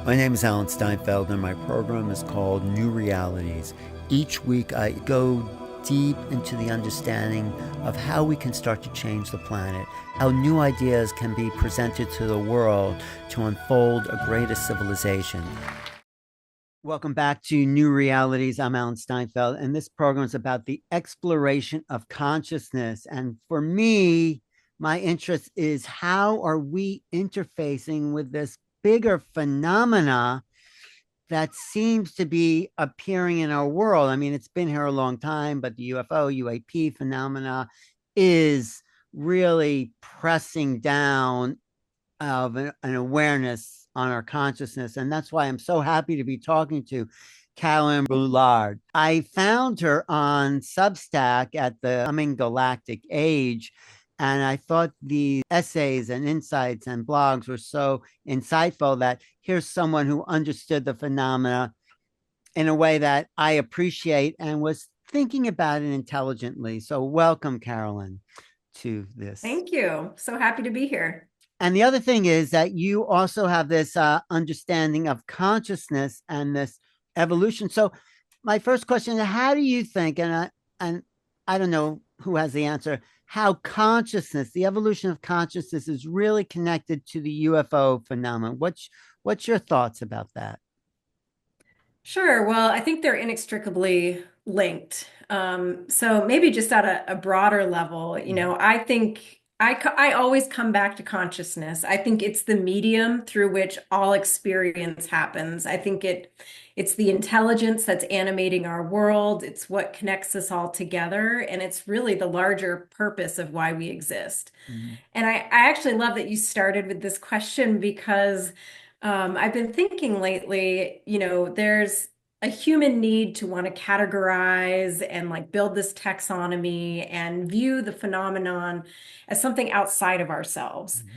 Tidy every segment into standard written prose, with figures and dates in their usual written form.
My name is Alan Steinfeld, and my program is called New Realities. Each week, I go deep into the understanding of how we can start to change the planet, how new ideas can be presented to the world to unfold a greater civilization. Welcome back to New Realities. I'm Alan Steinfeld, and this program is about the exploration of consciousness. And for me, my interest is how are we interfacing with this bigger phenomena that seems to be appearing in our world. I mean, it's been here a long time, but the UFO, UAP phenomena is really pressing down of an awareness on our consciousness. And that's why I'm so happy to be talking to Carolyn Brouillard. I found her on Substack at the coming Galactic age. And I thought the essays and insights and blogs were so insightful that here's someone who understood the phenomena in a way that I appreciate and was thinking about it intelligently. So welcome, Carolyn, to this. Thank you. So happy to be here. And the other thing is that you also have this understanding of consciousness and this evolution. So my first question is, how do you think, and I don't know who has the answer, how consciousness, the evolution of consciousness is really connected to the UFO phenomenon? What's your thoughts about that? Sure. Well, I think they're inextricably linked. So maybe just at a broader level, I think I always come back to consciousness. I think it's the medium through which all experience happens. I think it's the intelligence that's animating our world. It's what connects us all together, and it's really the larger purpose of why we exist. Mhm. And I actually love that you started with this question because I've been thinking lately, there's a human need to want to categorize and like build this taxonomy and view the phenomenon as something outside of ourselves. Mhm.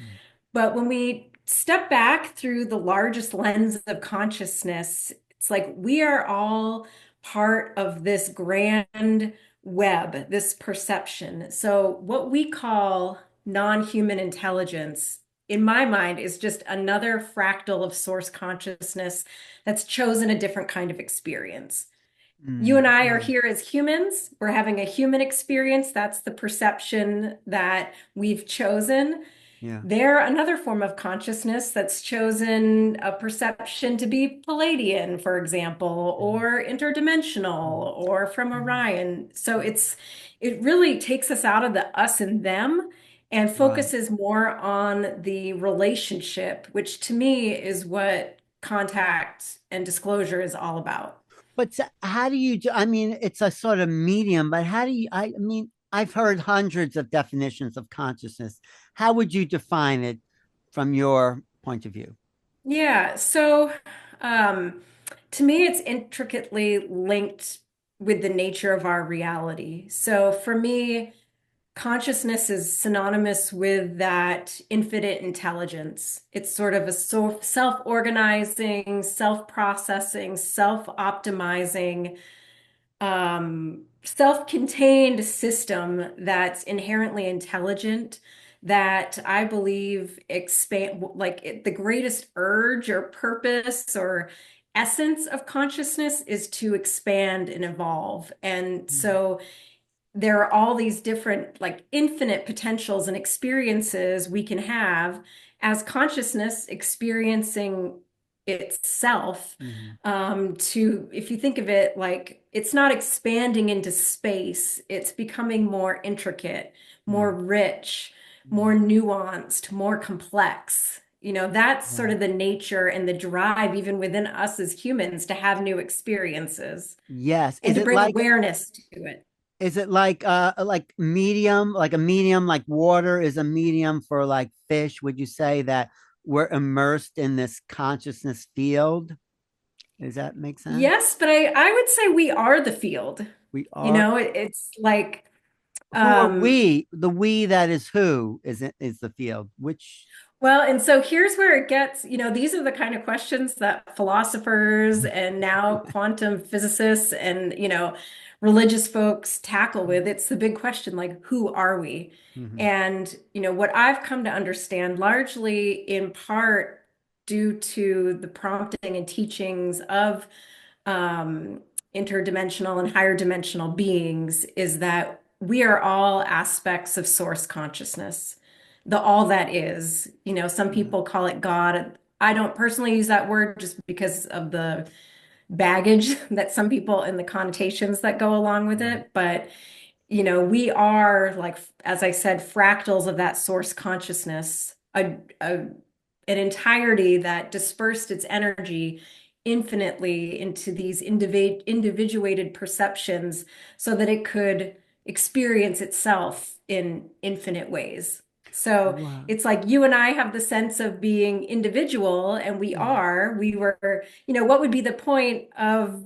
But when we step back through the largest lens of consciousness, it's like we are all part of this grand web, this perception. So, what we call non-human intelligence, in my mind, is just another fractal of source consciousness that's chosen a different kind of experience. You and I are Mhm. here as humans. We're having a human experience. That's the perception that we've chosen. Yeah. They're another form of consciousness that's chosen a perception to be Palladian, for example, Mhm. or interdimensional, or from Mhm. Orion. So it really takes us out of the us and them and Right. focuses more on the relationship, which to me is what contact and disclosure is all about. But how do you do? I mean, it's a sort of medium, but how do you? I mean, I've heard hundreds of definitions of consciousness. How would you define it from your point of view? Yeah, so um, to me, it's intricately linked with the nature of our reality. So for me, consciousness is synonymous with that infinite intelligence. It's sort of a self-organizing, self-processing, self-optimizing, self-contained system that's inherently intelligent that I believe expand the greatest urge or purpose or essence of consciousness is to expand and evolve. And so there are all these different like infinite potentials and experiences we can have as consciousness experiencing itself. Mhm. To if you think of it like it's not expanding into space, it's becoming more intricate, more Yeah. rich, Mhm. more nuanced, more complex. That's sort Right. of the nature and the drive even within us as humans to have new experiences Yes. and to bring awareness to it. Is it like a medium, like water is a medium for like fish? Would you say that we're immersed in this consciousness field? Does that make sense? Yes, but I would say we are the field. We are. It's like, Who are um, we? The we that is who is it is the field. Which well, and so here's where it gets, these are the kind of questions that philosophers and now quantum physicists and, religious folks tackle with. It's the big question, like, who are we? Mhm. And, what I've come to understand largely in part due to the prompting and teachings of um, interdimensional and higher dimensional beings is that we are all aspects of source consciousness, the all that is. Some Yeah. people call it God. I don't personally use that word just because of the baggage that some people and the connotations that go along with Right. it. But, we are, like, as I said, fractals of that source consciousness, an entirety that dispersed its energy infinitely into these individuated perceptions so that it could experience itself in infinite ways. So Wow. it's like you and I have the sense of being individual, and Mm. we were, what would be the point of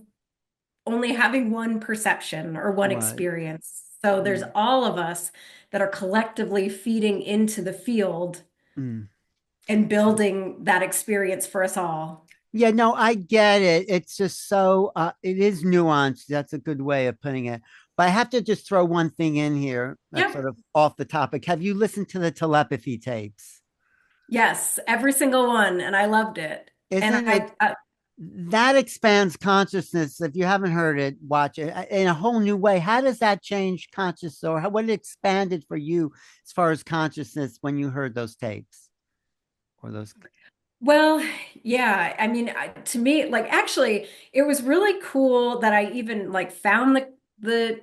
only having one perception or one Right. experience? So there's Mm. all of us that are collectively feeding into the field Mm. and building that experience for us all. Yeah, no, I get it. It's just so it is nuanced. That's a good way of putting it. But I have to just throw one thing in here that's Yep. sort of off the topic. Have you listened to the telepathy tapes? Yes, every single one, and I loved it. And Isn't it that expands consciousness? If you haven't heard it, watch it in a whole new way. How does that change consciousness, or what it expanded for you as far as consciousness when you heard those tapes or those? well, yeah, I mean, to me, like, actually, it was really cool that I even like found the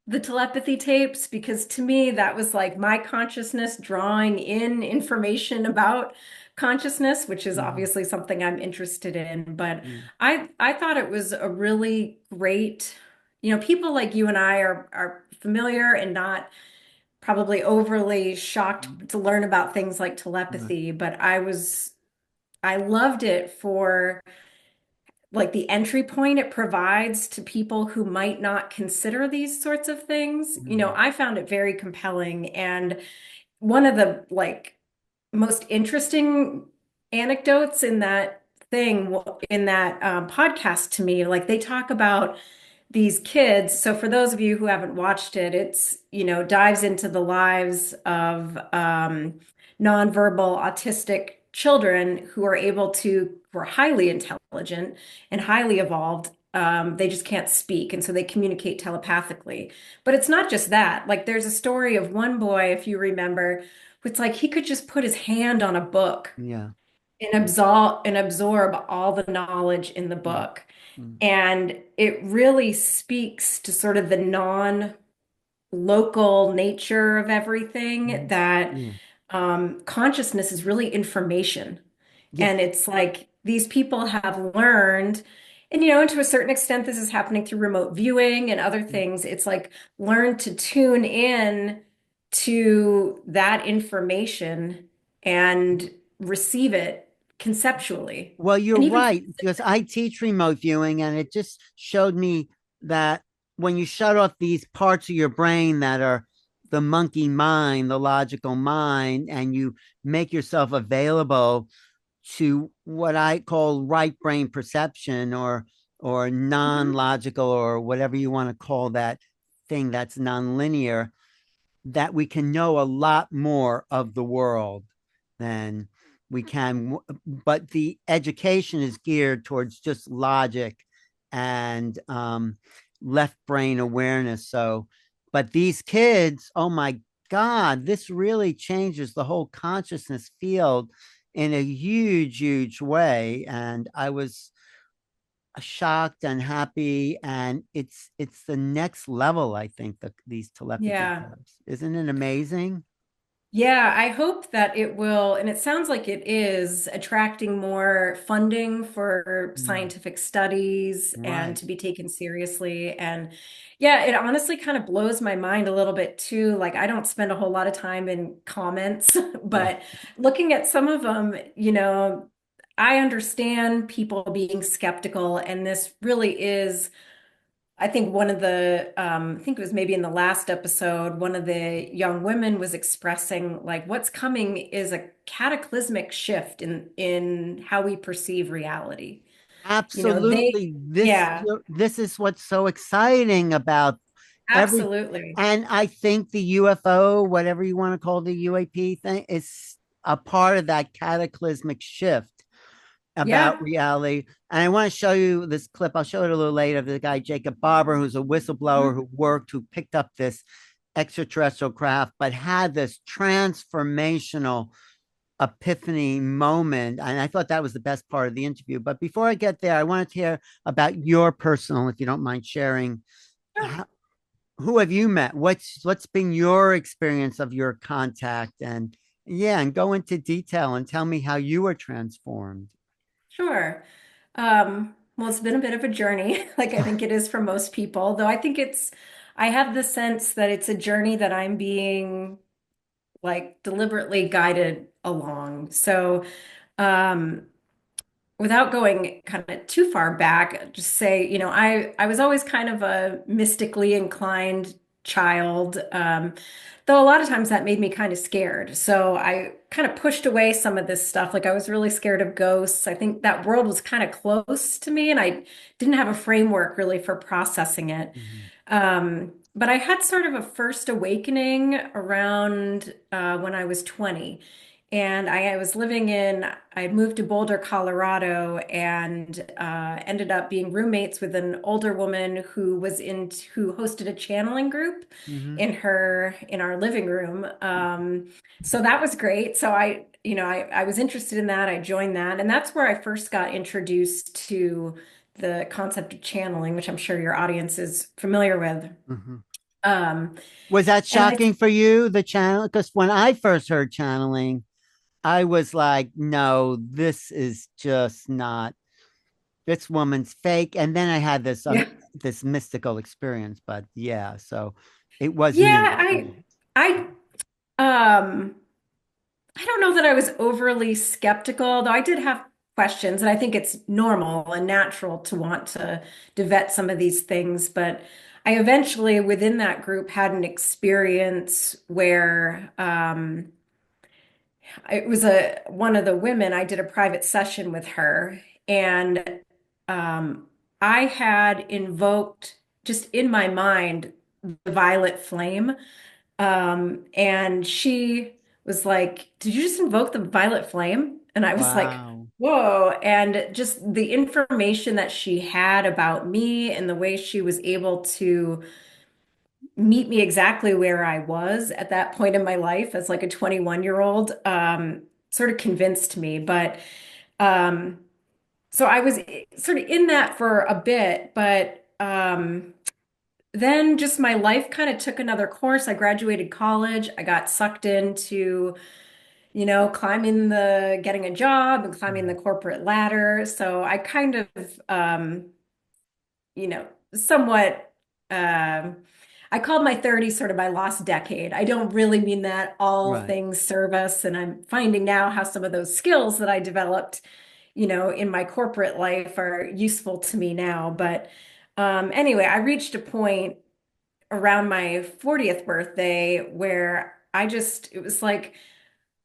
the telepathy tapes, because to me that was like my consciousness drawing in information about consciousness, which is Mhm. obviously something I'm interested in. But Yeah. I thought it was a really great, people like you and I are familiar and not probably overly shocked to learn about things like Right. telepathy, but I loved it for like the entry point it provides to people who might not consider these sorts of things. Mhm. I found it very compelling. And one of the like most interesting anecdotes in that podcast to me, like they talk about these kids. So for those of you who haven't watched it, it's, dives into the lives of nonverbal autistic children who are highly intelligent and highly evolved. They just can't speak, and so they communicate telepathically. But it's not just that. Like there's a story of one boy, if you remember, it's like he could just put his hand on a book Yeah. and absorb all the knowledge in the Mm. book. Mm. And it really speaks to sort of the non-local nature of everything, Mhm. that Yeah. consciousness is really information. Yeah. And it's like these people have learned, and and to a certain extent, this is happening through remote viewing and other Mm. things. It's like learn to tune in to that information and receive it conceptually. Well, you're And even right, because I teach remote viewing, and it just showed me that when you shut off these parts of your brain that are the monkey mind, the logical mind, and you make yourself available to what I call right brain perception, or Mhm. non-logical, or whatever you want to call that thing that's non-linear, that we can know a lot more of the world than we can. But the education is geared towards just logic and left brain awareness. So, but these kids, oh my God, this really changes the whole consciousness field in a huge, huge way. And I was shocked and happy, and it's the next level. I think that these telepathy Yeah. tabs, isn't it amazing? Yeah, I hope that it will, and it sounds like it is attracting more funding for Mm. scientific studies and Right. to be taken seriously. And yeah, it honestly kind of blows my mind a little bit too. Like, I don't spend a whole lot of time in comments, Right. but looking at some of them, I understand people being skeptical, and this really is. I think I think it was maybe in the last episode, one of the young women was expressing like what's coming is a cataclysmic shift in how we perceive reality. Absolutely. Yeah, This is what's so exciting about every, absolutely. and I think the UFO, whatever you want to call the UAP thing, is a part of that cataclysmic shift, about Yeah. reality. And I want to show you this clip. I'll show it a little later of the guy, Jacob Barber, who's a whistleblower Mhm. who picked up this extraterrestrial craft, but had this transformational epiphany moment. And I thought that was the best part of the interview. But before I get there, I wanted to hear about your personal, if you don't mind sharing. Sure. How, who have you met? What's been your experience of your contact? And yeah, and go into detail and tell me how you were transformed. Sure. Well, it's been a bit of a journey, like I think it is for most people, though I have the sense that it's a journey that I'm being like deliberately guided along. So, um, without going kind of too far back, just say, I was always kind of a mystically inclined child, though a lot of times that made me kind of scared. So I kind of pushed away some of this stuff. Like I was really scared of ghosts. I think that world was kind of close to me, and I didn't have a framework really for processing it. Mhm. But I had sort of a first awakening around when I was 20. And I was I had moved to Boulder, Colorado, and ended up being roommates with an older woman who hosted a channeling group Mhm. in our living room. So that was great. So I was interested in that. I joined that, and that's where I first got introduced to the concept of channeling, which I'm sure your audience is familiar with. Mhm. Um, Was that and I shocking for you, the channel? Because when I first heard channeling, I was like, no, this is just not, this woman's fake. And then I had yeah. this mystical experience, but yeah, so it was Yeah, new. I um I don't know that I was overly skeptical, though I did have questions, and I think it's normal and natural to want to vet some of these things. But I eventually, within that group, had an experience where it was a one of the women. I did a private session with her, and um, I had invoked just in my mind the violet flame. And she was like, "Did you just invoke the violet flame?" And I was like, Wow. "Whoa." And just the information that she had about me and the way she was able to meet me exactly where I was at that point in my life as like a 21-year-old, sort of convinced me. But um, so I was sort of in that for a bit, but then just my life kind of took another course. I graduated college. I got sucked into, getting a job and climbing the Mhm. corporate ladder. So I kind of, you know, somewhat, um, I called my 30s sort of my lost decade. I don't really mean that all Right. things serve us. And I'm finding now how some of those skills that I developed, in my corporate life are useful to me now. But anyway, I reached a point around my 40th birthday where it was like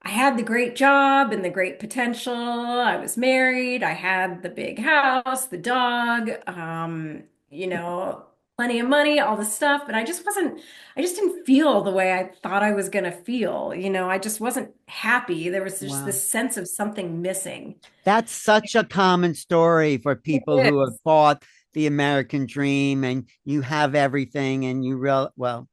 I had the great job and the great potential. I was married. I had the big house, the dog, plenty of money, all the stuff. But I just didn't feel the way I thought I was going to feel. I just wasn't happy. There was just Wow. this sense of something missing. That's such a common story for It people who have is. bought the American dream and you have everything and well,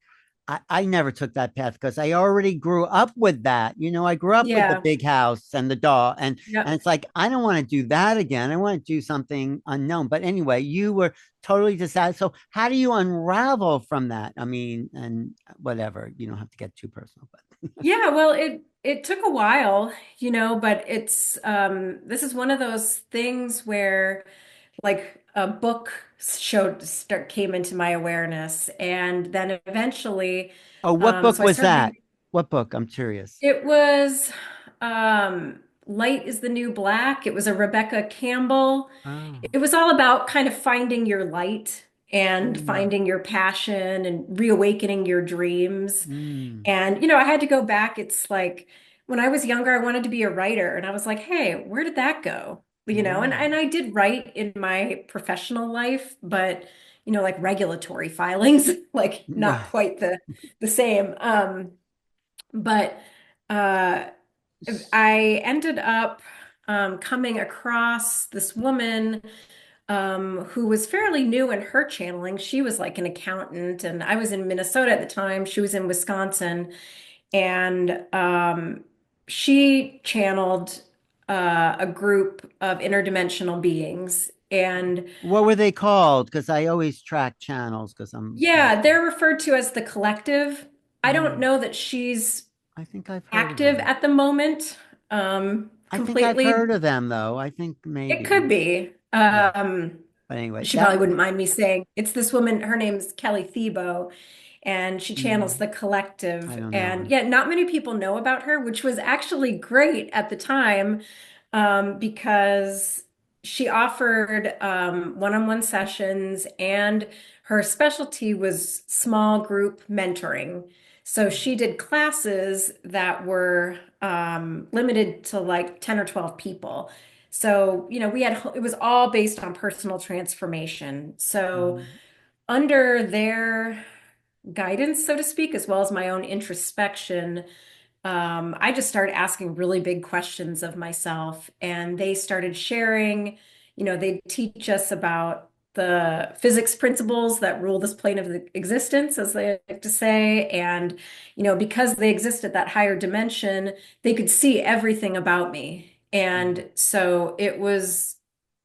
I never took that path because I already grew up with that. I grew up with the Yeah. big house and the dog, and Yep. it's like I don't want to do that again. I want to do something unknown. But anyway, you were totally decided. So how do you unravel from that? I mean, and whatever, you don't have to get too personal, but Yeah, well, it took a while, but it's this is one of those things where like a book came into my awareness, and then eventually oh, what book so I was started that? reading. What book? I'm curious. It was Light is the New Black. It was a Rebecca Campbell. Oh. It was all about kind of finding your light and Mm, finding your passion and reawakening your dreams. mm, And, I had to go back. It's like when I was younger, I wanted to be a writer. And I was like, hey, where did that go? And, right. and I did write in my professional life, but, like regulatory filings, like not Right. quite the same. But uh, I ended up coming across this woman who was fairly new in her channeling. She was like an accountant, and I was in Minnesota at the time. She was in Wisconsin, and she channeled a group of interdimensional beings. And What were they called? Because I always track channels because I'm yeah, they're referred to as the collective. I don't oh, know that she's I think I've heard of active them. at the moment, I think I've completely. heard of them though. I think It maybe. could be. Yeah. But anyway, She that probably wouldn't mind me saying it's this woman. Her name's Kelly Thebo, and she channels mm, the I collective. don't know And her. yeah, not many people know about her, which was actually great at the time, because she offered one-on-one sessions, and her specialty was small group mentoring. So she did classes that were limited to like 10 or 12 people. So, it was all based on personal transformation. So, Mhm. under their guidance, so to speak, as well as my own introspection, I just started asking really big questions of myself, and they started sharing. They teach us about the physics principles that rule this plane of existence, as they like to say. And, because they exist at that higher dimension, they could see everything about me. Mm. And so it was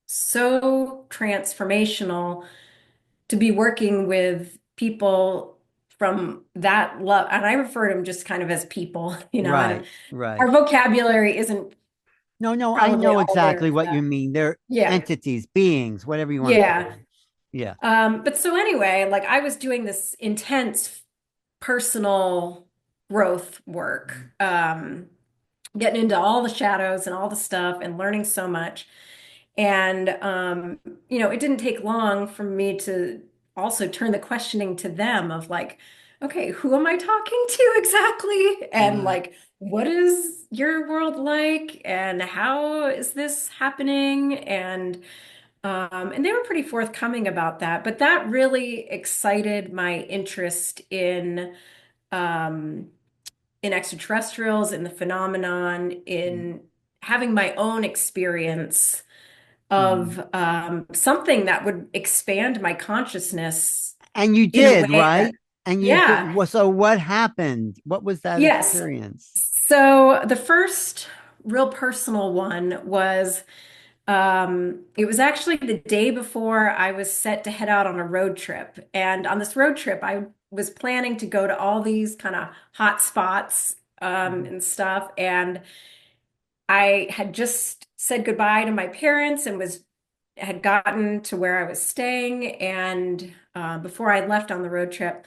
so transformational to be working with people from that love. And I refer to them just kind of as people, I don't, Right, right. our vocabulary isn't No, no, I probably know all there exactly for what you that. mean. They're Yeah. entities, beings, whatever you want to call Yeah. them. Yeah. But so anyway, like I was doing this intense personal growth work, getting into all the shadows and all the stuff and learning so much. And it didn't take long for me to also turn the questioning to them of like, okay, who am I talking to exactly? And Right. like, what is your world like? And how is this happening? And they were pretty forthcoming about that. But that really excited my interest um, in extraterrestrials, in the phenomenon, in having my own experience Mm. of something that would expand my consciousness And you in a did, way that, right? And you did. yeah, So what happened? What was that yes. experience? So the first real personal one was it was actually the day before I was set to head out on a road trip. And on this road trip, I was planning to go to all these kind of hot spots Mhm. and stuff. And I had just said goodbye to my parents and was had gotten to where I was staying. And before I left on the road trip,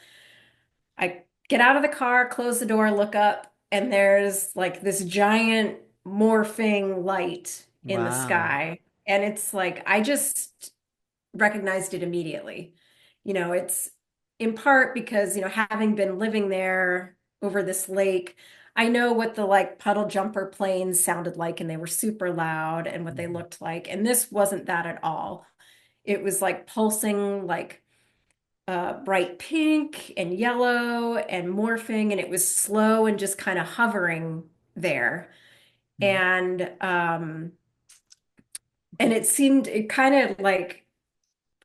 I get out of the car, close the door, look up, and there's like this giant morphing light in the Wow. sky. And it's like, I just recognized it immediately. It's in part because, having been living there over this lake, I know what the like puddle jumper planes sounded like, and they were super loud and what they Mhm. looked like. And this wasn't that at all. It was like pulsing, like bright pink and yellow and morphing, and it was slow and just kind of hovering there. Mhm. And it kind of like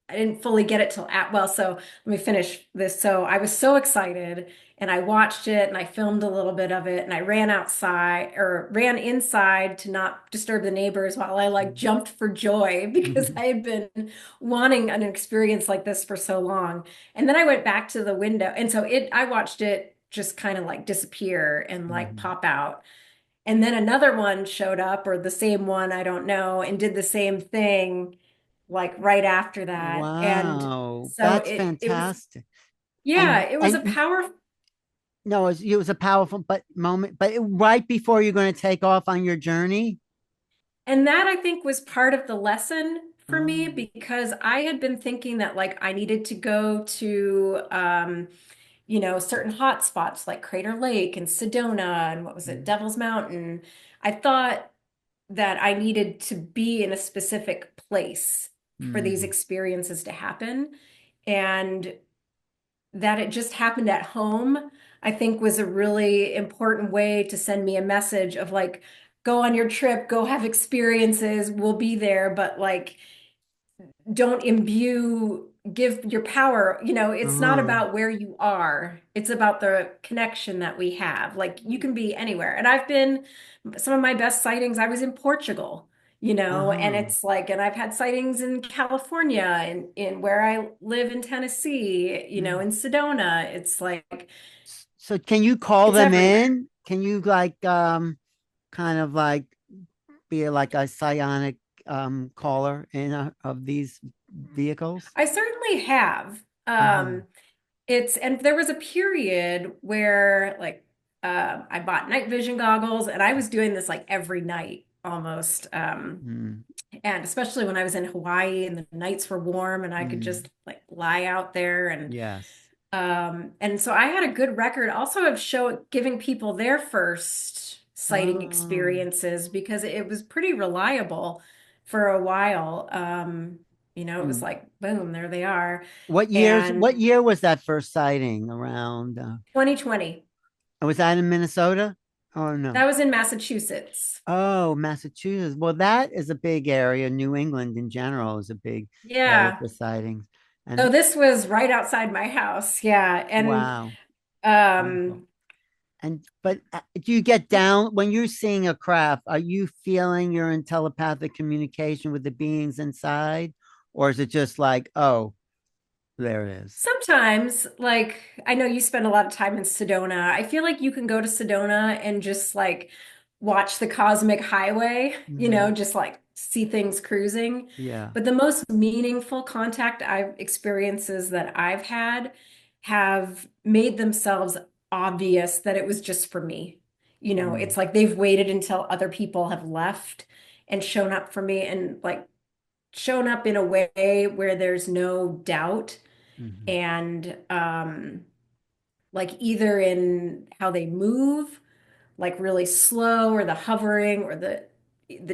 I didn't fully get it till well, so let me finish this. So I was so excited, and I watched it and I filmed a little bit of it, and I ran outside or ran inside to not disturb the neighbors while I like jumped for joy because Mhm. I had been wanting an experience like this for so long. And then I went back to the window, and so I watched it just kind of like disappear and like Mhm. pop out. And then another one showed up, or the same one, I don't know, and did the same thing like right after that. And Wow, so that's it was, fantastic. yeah, And it was a and power. no, it was a powerful but moment, but right before you're going to take off on your journey. And that I think was part of the lesson for me Oh. because I had been thinking that like I needed to go to certain hot spots like Crater Lake and Sedona and what was it, Mhm. Devil's Mountain. I thought that I needed to be in a specific place for these Mhm. experiences to happen. And that it just happened at home, I think was a really important way to send me a message of like, go on your trip, go have experiences, we'll be there, but like don't give your power, it's not Uh-huh. about where you are. It's about the connection that we have. Like you can be anywhere. And I've been some of my best sightings, I was in Portugal, and Uh-huh. it's like, and I've had sightings in California and in where I live in Tennessee, Mm. in Sedona. It's like So can you call it's them everywhere. in? Can you like kind of like be like a psionic caller in of these vehicles? I certainly have. Uh-huh. And there was a period where like I bought night vision goggles and I was doing this like every night almost. Mm. And especially when I was in Hawaii and the nights were warm and I could Mm. just like lie out there Yes. and so I had a good record also of giving people their first sighting Oh. experiences because it was pretty reliable for a while. It was Mm. like boom, there they are. What And year was that first sighting around? 2020, Was that in Minnesota? Oh no. that was in Massachusetts. Oh, Massachusetts. Well, that is a big area. New England in general is a big area Yeah. for sightings. Oh, And this was right outside my house. Yeah. And wow, wonderful. um And but do you get down when you're seeing a craft? Are you feeling you're in telepathic communication with the beings inside, or is it just like, oh, there it is? sometimes, like, I know you spend a lot of time in Sedona. I feel like you can go to Sedona and just like watch the cosmic highway, Mhm. just like see things cruising. Yeah. But the most meaningful contact experiences that I've had have made themselves obvious that it was just for me. Mm. It's like they've waited until other people have left and shown up for me and like shown up in a way where there's no doubt Mhm. and like either in how they move, like really slow, or the hovering, or the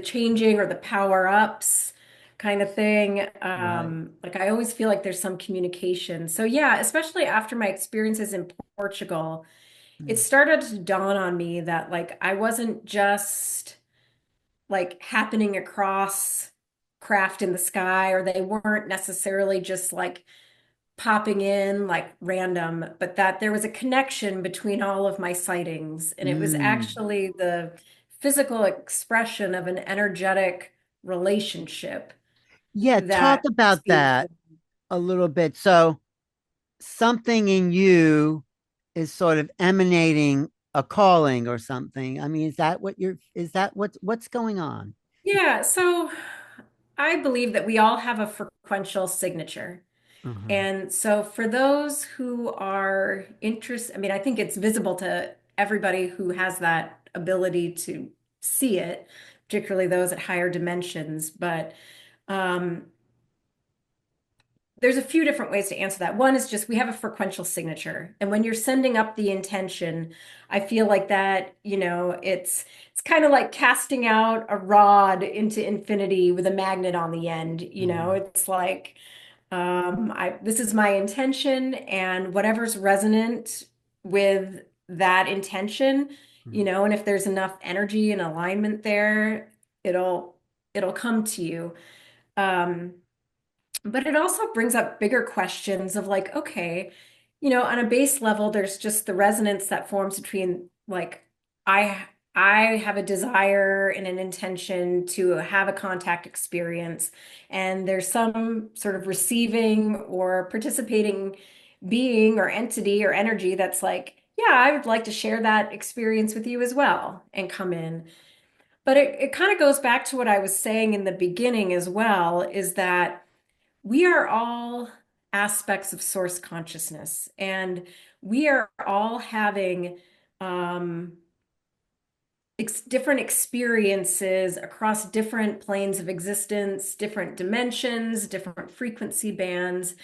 changing, or the power ups kind of thing. Right. Like I always feel like there's some communication. So yeah, especially after my experiences in Portugal, it Mm. started to dawn on me that like I wasn't just like happening across craft in the sky, or they weren't necessarily just like popping in like random, but that there was a connection between all of my sightings. And it was Mm. actually the physical expression of an energetic relationship Yeah, talk that was about being that formed. a little bit. So something in you is sort of emanating a calling or something. I mean, is that what's going on? Yeah, so I believe that we all have a frequential signature. Uh-huh. And so for those who are interested, I mean, I think it's visible to everybody who has that ability to see it, particularly those at higher dimensions. But um, there's a few different ways to answer that. One is just we have a frequential signature. And when you're sending up the intention, I feel like that, it's kind of like casting out a rod into infinity with a magnet on the end. Mhm. It's like this is my intention, and whatever's resonant with that intention, Mhm. and if there's enough energy and alignment there, it'll come to you. Um, but it also brings up bigger questions of like, okay, on a base level, there's just the resonance that forms between like I I have a desire and an intention to have a contact experience, and there's some sort of receiving or participating being or entity or energy that's like, yeah, I would like to share that experience with you as well and come in. But it kind of goes back to what I was saying in the beginning as well, is that we are all aspects of source consciousness, and we are all having um, different experiences across different planes of existence, different dimensions, different frequency bands.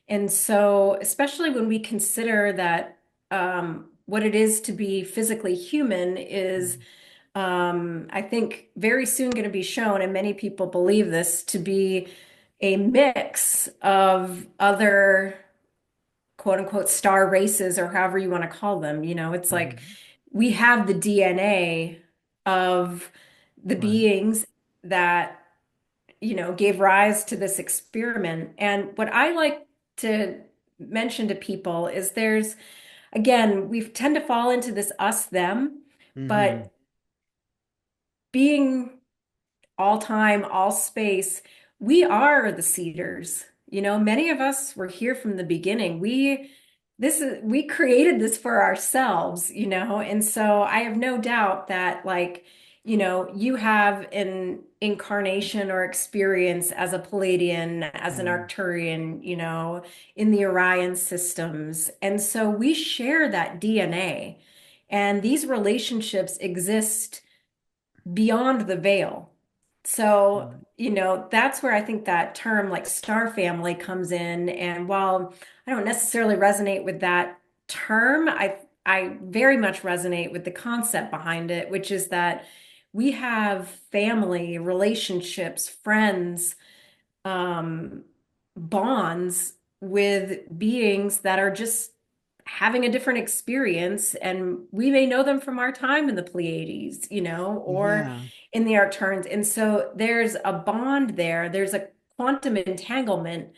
And so, especially when we consider that what it is to be physically human is, I think, very soon going to be shown, and many people believe this to be a mix of other quote unquote star races, or however you want to call them. It's like Mhm. we have the DNA of the Right. beings that, gave rise to this experiment. And what I like to mention to people is again, we tend to fall into this us them, Hmm. but being all time, all space, we are the seeders. Many of us were here from the beginning. We created this for ourselves, and so I have no doubt that, like, you have an incarnation or experience as a Palladian, as an Mm. Arcturian, in the Orion systems. And so we share that DNA. And these relationships exist beyond the veil. So, Right. that's where I think that term like star family comes in. And while I don't necessarily resonate with that term, I very much resonate with the concept behind it, which is that we have family, relationships, friends, um, bonds with beings that are just having a different experience. And we may know them from our time in the Pleiades, or Yeah. in the Arcturians. And so there's a bond there, there's a quantum entanglement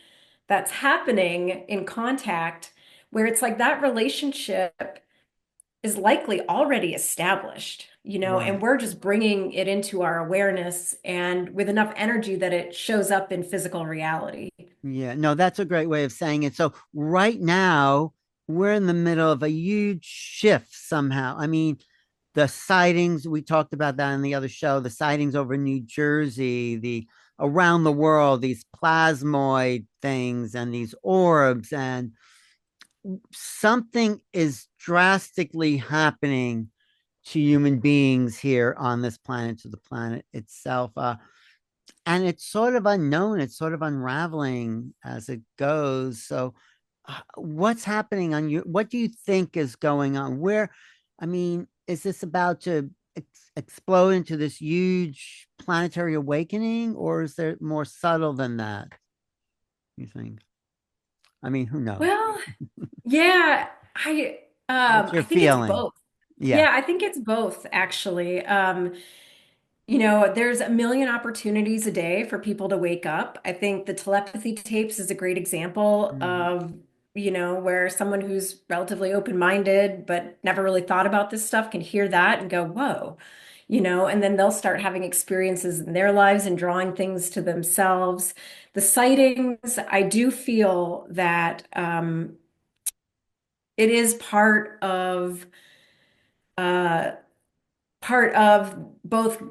that's happening in contact where it's like that relationship is likely already established, and Right. we're just bringing it into our awareness and with enough energy that it shows up in physical reality. Yeah, no, that's a great way of saying it. So right now, we're in the middle of a huge shift somehow. I mean, the sightings, we talked about that in the other show, the sightings over New Jersey, the around the world, these plasmoid things and these orbs, and something is drastically happening to human beings here on this planet, to the planet itself. And it's sort of unknown, it's sort of unraveling as it goes. So what's happening on you? What do you think is going on? Where, I mean, is this about to explode into this huge planetary awakening, or is there more subtle than that, you think? I mean, who knows? Well, yeah, I What's your I think it's feeling? both. Yeah. Yeah, I think it's both actually. There's a million opportunities a day for people to wake up. I think the telepathy tapes is a great example Mm. of, where someone who's relatively open-minded but never really thought about this stuff can hear that and go, whoa, and then they'll start having experiences in their lives and drawing things to themselves. The sightings, I do feel that it is uh, part of both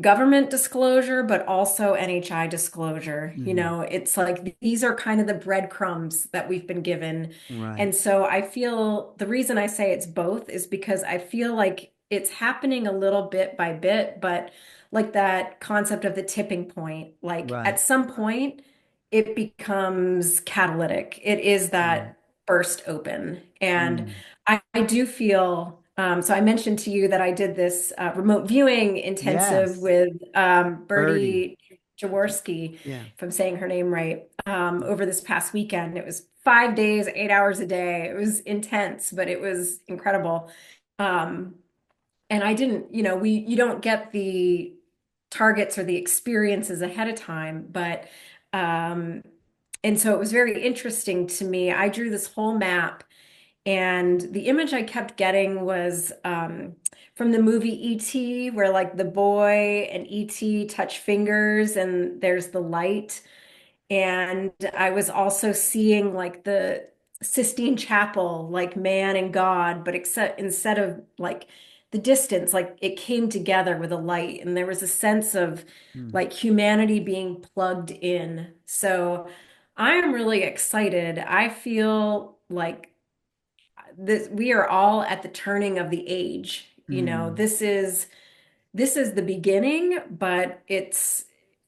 government disclosure, but also NHI disclosure. Mhm. It's like these are kind of the breadcrumbs that we've been given. Right. And so I feel the reason I say it's both is because I feel like it's happening a little bit by bit, but like that concept of the tipping point, like Right. at some point, it becomes catalytic. It is Right. that burst open. And Mm. I do feel, so I mentioned to you that I did this remote viewing intensive Yes. with Birdie. Bertie Jaworski, Yeah. if I'm saying her name right, over this past weekend. It was 5 days, 8 hours a day. It was intense, but it was incredible. Um, and I didn't, you don't get the targets or the experiences ahead of time, but um, and so it was very interesting to me. I drew this whole map and the image I kept getting was from the movie E.T., where like the boy and E.T. touch fingers and there's the light. And I was also seeing like the Sistine Chapel, like man and God, but except instead of like the distance, like it came together with a light. And there was a sense of Mm. like humanity being plugged in. So I'm really excited. I feel like we are all at the turning of the age. Mm. This is the beginning, but it's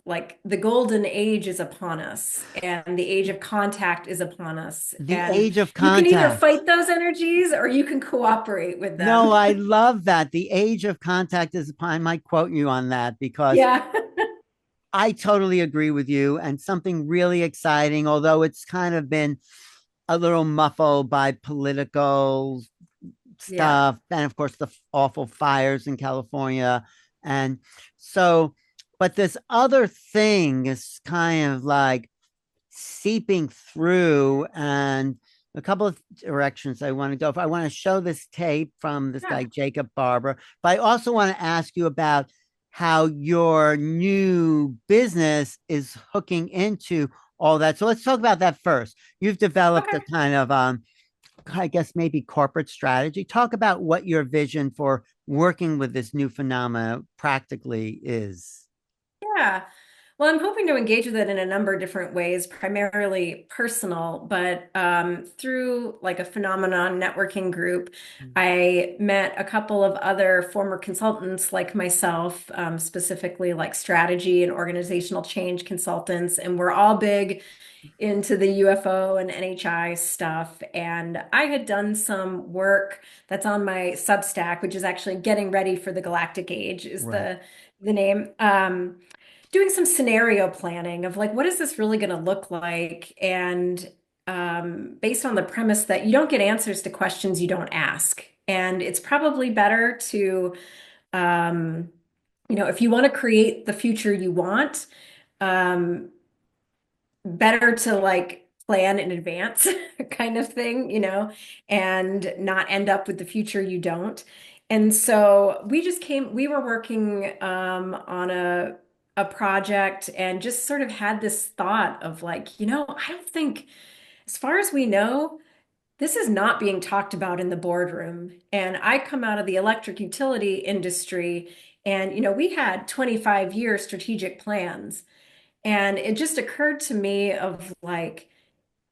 like the golden age is upon us and the age of contact is upon us. The And age of you can either contact. fight those energies or you can cooperate with No, them. I love that. The age of contact is, I might quote you on that because Yeah. I totally agree with you. And something really exciting, although it's kind of been a little muffled by political Yeah. stuff, and of course the awful fires in California And so, but this other thing is kind of like seeping through, and a couple of directions I want to go. If I want to show this tape from this Yeah. guy, Jacob Barber, but I also want to ask you about how your new business is hooking into all that. So let's talk about that first. You've developed a Okay. kind of, I guess, maybe corporate strategy. Talk about what your vision for working with this new phenomena practically is. Yeah. Well, I'm hoping to engage with it in a number of different ways, primarily personal, but through like a phenomenon networking group, I met a couple of other former consultants like myself, specifically like strategy and organizational change consultants, and we're all big into the UFO and NHI stuff. And I had done some work that's on my Substack, which is actually getting ready for the Galactic Age, is Right. the name. Doing some scenario planning of like, what is this really going to look like? And based on the premise that you don't get answers to questions you don't ask. And it's probably better to, um, if you want to create the future you want, um, better to like plan in advance kind of thing, and not end up with the future you don't. And so we were working on a project and just sort of had this thought of like, I don't think, as far as we know, this is not being talked about in the boardroom. And I come out of the electric utility industry, and we had 25-year strategic plans. And it just occurred to me of like,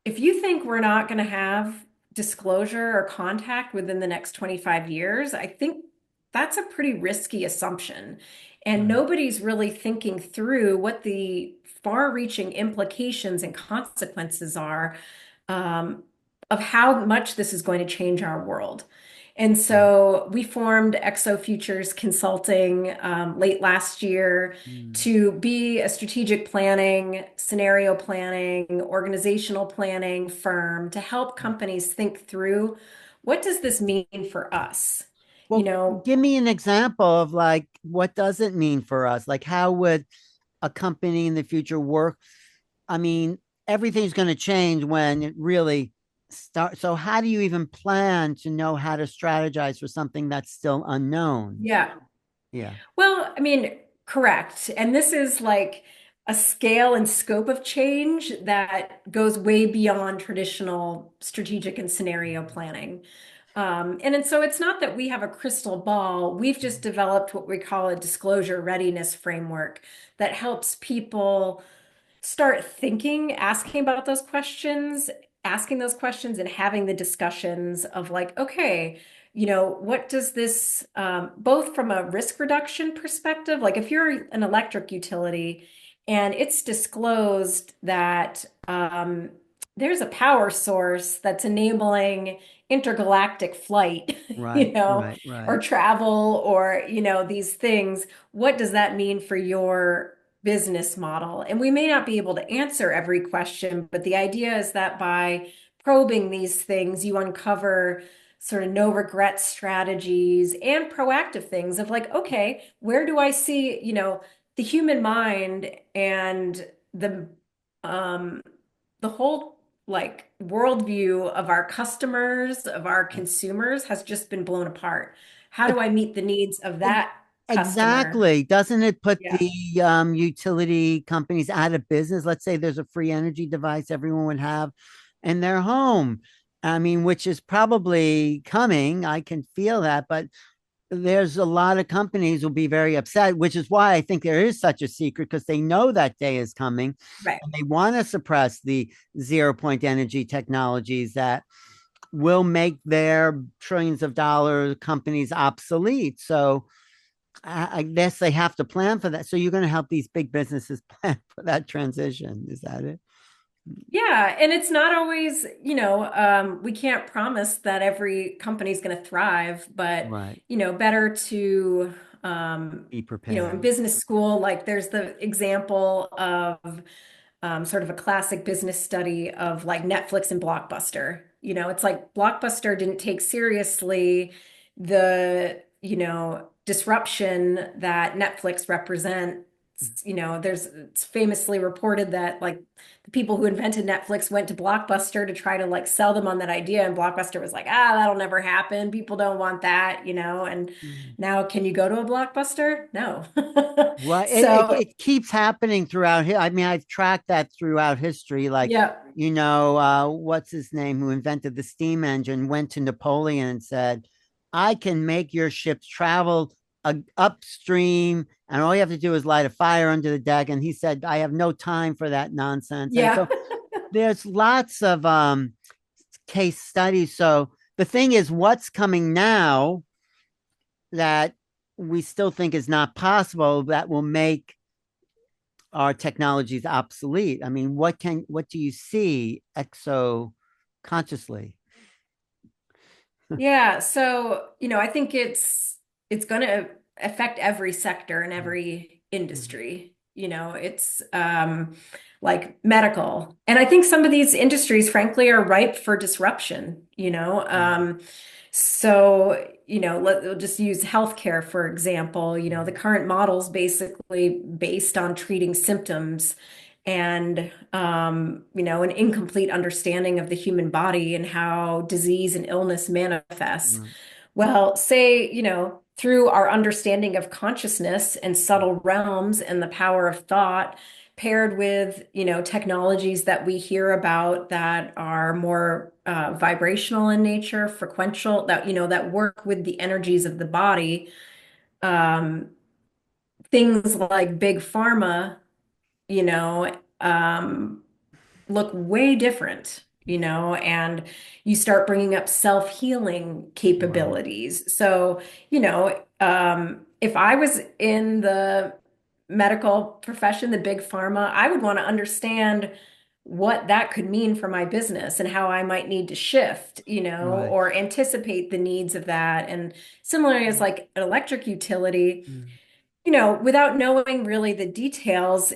if you think we're not going to have disclosure or contact within the next 25 years, I think that's a pretty risky assumption. And Right. nobody's really thinking through what the far-reaching implications and consequences are, um, of how much this is going to change our world. And Right. so we formed Exo Futures Consulting late last year Mm. to be a strategic planning, scenario planning, organizational planning firm to help companies think through, what does this mean for us? You Well, know, give me an example of like what does it mean for us? Like how would a company in the future work? I mean, everything's going to change when it really starts. So how do you even plan to know how to strategize for something that's still unknown? yeah. Yeah. Well, I mean, correct. And this is like a scale and scope of change that goes way beyond traditional strategic and scenario planning. And so it's not that we have a crystal ball. We've just developed what we call a disclosure readiness framework that helps people start thinking, asking those questions and having the discussions of like, okay, what does this, both from a risk reduction perspective, like if you're an electric utility and it's disclosed that there's a power source that's enabling intergalactic flight, Right. Right. or Right. travel or, these things, what does that mean for your business model? And we may not be able to answer every question, but the idea is that by probing these things, you uncover sort of no regret strategies and proactive things of like, okay, where do I see, the human mind and um the whole like worldview of our customers, of our consumers has just been blown apart. How do I meet the needs of that customer? Exactly. Doesn't it put Yeah. the utility companies out of business? Let's say there's a free energy device everyone would have in their home. I mean, which is probably coming. I can feel that, but there's a lot of companies will be very upset, which is why I think there is such a secret because they know that day is coming Right. and they want to suppress the 0 point energy technologies that will make their trillions of dollar companies obsolete. So I guess they have to plan for that. So you're going to help these big businesses plan for that transition. Is that it? Yeah, and it's not always, we can't promise that every company's going to thrive, but, Right. better to, um, Be in prepared. business school, like there's the example of sort of a classic business study of like Netflix and Blockbuster. It's like Blockbuster didn't take seriously the, disruption that Netflix represents. There's it's famously reported that like the people who invented Netflix went to Blockbuster to try to like sell them on that idea, and Blockbuster was like, ah, that'll never happen. People don't want that. And Mm. now can you go to a Blockbuster? No. Right. So, It keeps happening throughout. I mean, I've tracked that throughout history. Like, yeah. what's his name who invented the steam engine went to Napoleon and said, I can make your ships travel upstream, and all you have to do is light a fire under the deck. And he said, I have no time for that nonsense. And Yeah. so there's lots of case studies. So the thing is, what's coming now that we still think is not possible that will make our technologies obsolete? I mean, what do you see exo consciously? Yeah, so, I think it's going to affect every sector and every Mhm. industry. It's like medical. And I think some of these industries, frankly, are ripe for disruption. Mhm. So, we'll just use healthcare, for example. The current model's basically based on treating symptoms and an incomplete understanding of the human body and how disease and illness manifests. Mhm. Well, say, through our understanding of consciousness and subtle realms and the power of thought, paired with, technologies that we hear about that are more vibrational in nature, frequential, that work with the energies of the body, um, things like big pharma, you know, um, look way different, and you start bringing up self-healing Right. capabilities. So, if I was in the medical profession, the big pharma, I would want to understand what that could mean for my business and how I might need to shift, Right. or anticipate the needs of that. And similarly as like an electric utility, Mhm. without knowing really the details,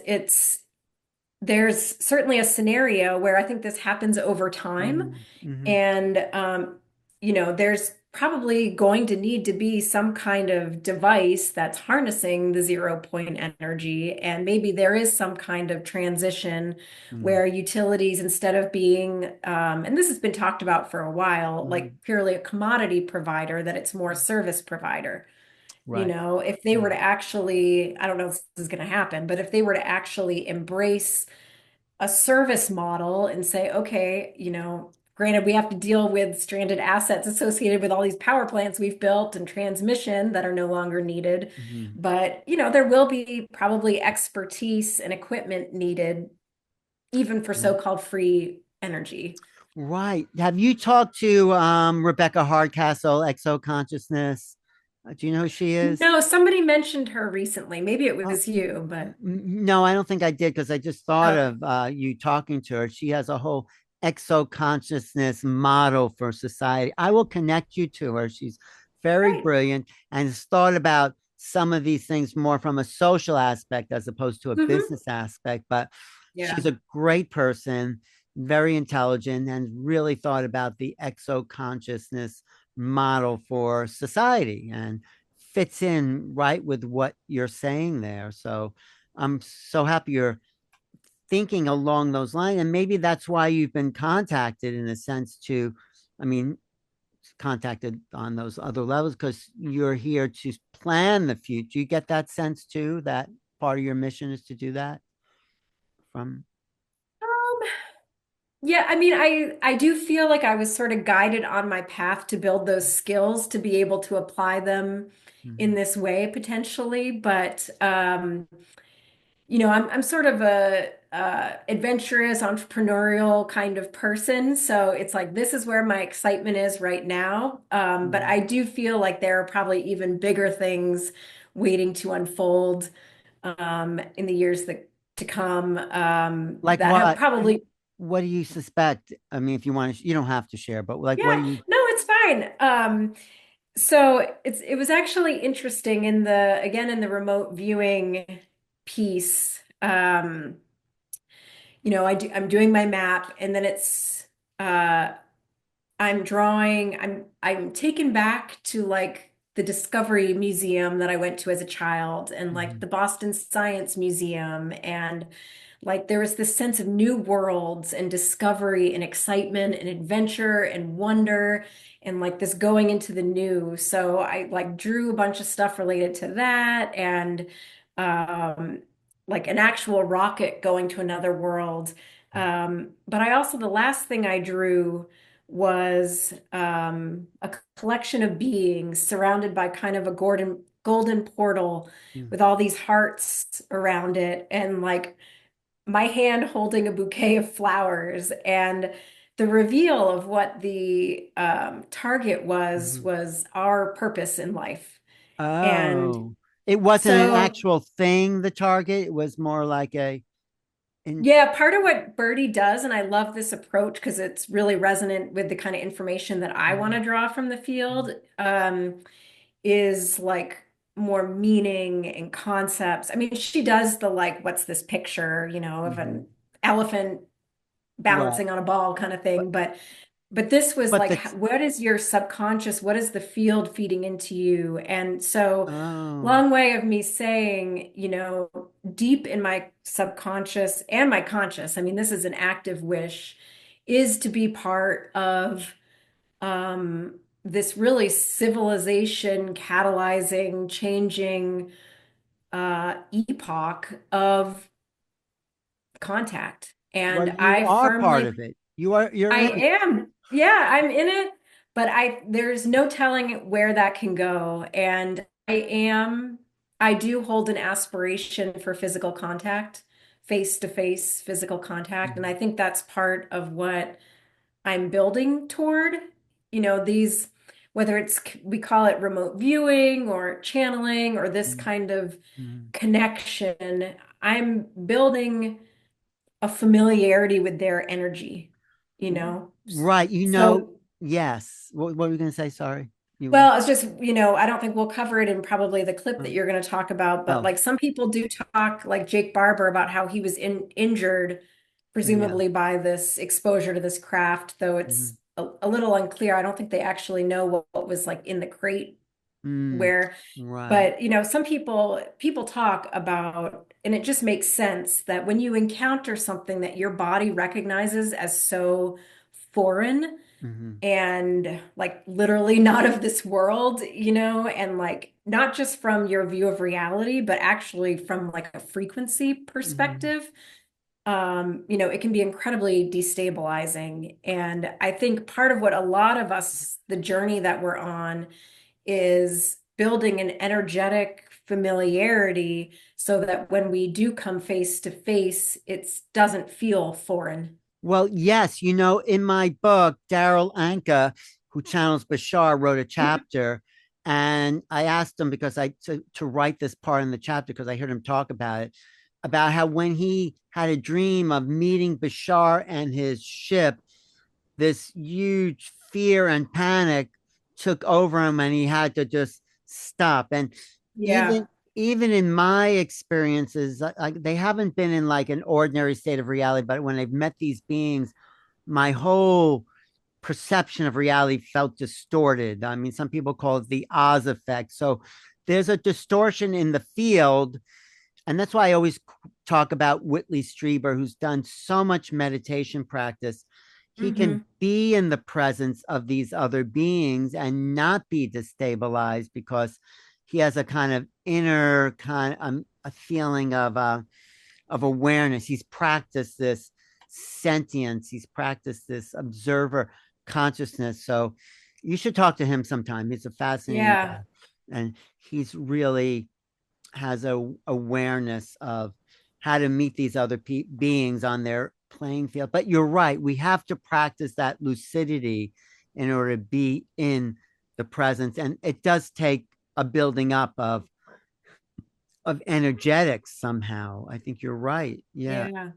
there's certainly a scenario where I think this happens over time. Mhm. Mhm. And, there's probably going to need to be some kind of device that's harnessing the 0 point energy. And maybe there is some kind of transition Mhm. where utilities, instead of being, and this has been talked about for a while, like Mhm. purely a commodity provider, that it's more a service provider. Right. If they were Right. to actually, I don't know if this is going to happen, but if they were to actually embrace a service model and say, okay, granted, we have to deal with stranded assets associated with all these power plants we've built and transmission that are no longer needed. Mhm. But, there will be probably expertise and equipment needed, even for Right. so-called free energy. Right. Have you talked to Rebecca Hardcastle, Exo Consciousness? Do you know who she is? No, somebody mentioned her recently. Maybe it Oh, was you, but no, I don't think I did because I just thought okay. of you talking to her. She has a whole exo consciousness model for society. I will connect you to her. She's very Right. brilliant and has thought about some of these things more from a social aspect as opposed to a Hmm. business aspect. But she's Yeah. a great person, very intelligent, and really thought about the exo consciousness model for society and fits in right with what you're saying there. So I'm so happy you're thinking along those lines. And maybe that's why you've been contacted in a sense to, I mean, contacted on those other levels because you're here to plan the future. You get that sense too, that part of your mission is to do that from. Yeah, I mean, I do feel like I was sort of guided on my path to build those skills to be able to apply them in Mhm. this way potentially. But I'm sort of a adventurous, entrepreneurial kind of person. So it's like this is where my excitement is right now. But Mhm. I do feel like there are probably even bigger things waiting to unfold in the years to come Like that have probably. what do you suspect? I mean, if you want to, you don't have to share, but like, what Yeah, do you? no, it's fine. So it was actually interesting in the remote viewing piece. I'm doing my map and then uh I'm drawing, I'm taken back to like the Discovery Museum that I went to as a child, and like Mhm. the Boston Science Museum, and like there was this sense of new worlds and discovery and excitement and adventure and wonder and like this going into the new. So I like drew a bunch of stuff related to that, and um like an actual rocket going to another world. But I also, the last thing I drew was a collection of beings surrounded by kind of a golden portal Mhm. with all these hearts around it, and like my hand holding a bouquet of flowers. And the reveal of what the target Mhm. was our purpose in life. And Oh, it wasn't an so, actual thing, the target. It was more like a in yeah, part of what Birdie does, and I love this approach because it's really resonant with the kind of information that I want Mhm. to draw from the Mhm. field, is like more meaning and concepts. I mean, she does the like, what's this picture, of Mhm. an elephant Right. balancing on a ball kind of But thing. But this was but like, the what is your subconscious? What is the field feeding into you? And so, oh, long way of me saying, deep in my subconscious and my conscious, I mean, this is an active wish, is to be part of this really civilization catalyzing, changing epoch of contact. well, And you I are part firmly of it. You're I in it. am. Yeah, I'm in it, but there's no telling where that can go. And I do hold an aspiration for physical contact, face-to-face physical contact. And I Mhm. think that's part of what I'm building toward. These, whether we call it remote viewing or channeling or this Mhm. kind of Mhm. connection, I'm building a familiarity with their energy, you know? Right. So, Yes. What were you going to say? Sorry. You were. well, it's just, I don't think we'll cover it in probably the clip that Oh. you're going to talk about, but Oh, like some people do talk, like Jake Barber, about how he was injured, yeah. presumably by this exposure to this craft, though it's Mhm. a little unclear. I don't think they actually know what was like in the crate Mm. where, Right. but some people talk about, and it just makes sense that when you encounter something that your body recognizes as so foreign Mhm. and like literally not of this world, and like not just from your view of reality, but actually from like a frequency Mhm. perspective, it can be incredibly destabilizing. And I think part of what a lot of us, the journey that we're on, is building an energetic familiarity so that when we do come face to face, it doesn't feel foreign. Well, yes, in my book, Daryl Anka, who channels Bashar, wrote a chapter, and I asked him because to write this part in the chapter because I heard him talk about it, about how when he had a dream of meeting Bashar and his ship, this huge fear and panic took over him, and he had to just stop. And Yeah. even even in my experiences, like they haven't been in like an ordinary state of reality, but when they've met these beings, my whole perception of reality felt distorted. I mean, some people call it the Oz effect. So there's a distortion in the field. And that's why I always talk about Whitley Strieber, who's done so much meditation practice. He can Hmm. be in the presence of these other beings and not be destabilized because he has a kind of inner kind a feeling of awareness. He's practiced this sentience. He's practiced this observer consciousness. So you should talk to him sometime. He's a fascinating Yeah. guy, and he's really has a awareness of how to meet these other beings on their playing field. But you're right. We have to practice that lucidity in order to be in the presence, and it does take a building up of energetics somehow. I think you're right. Yeah. Yeah.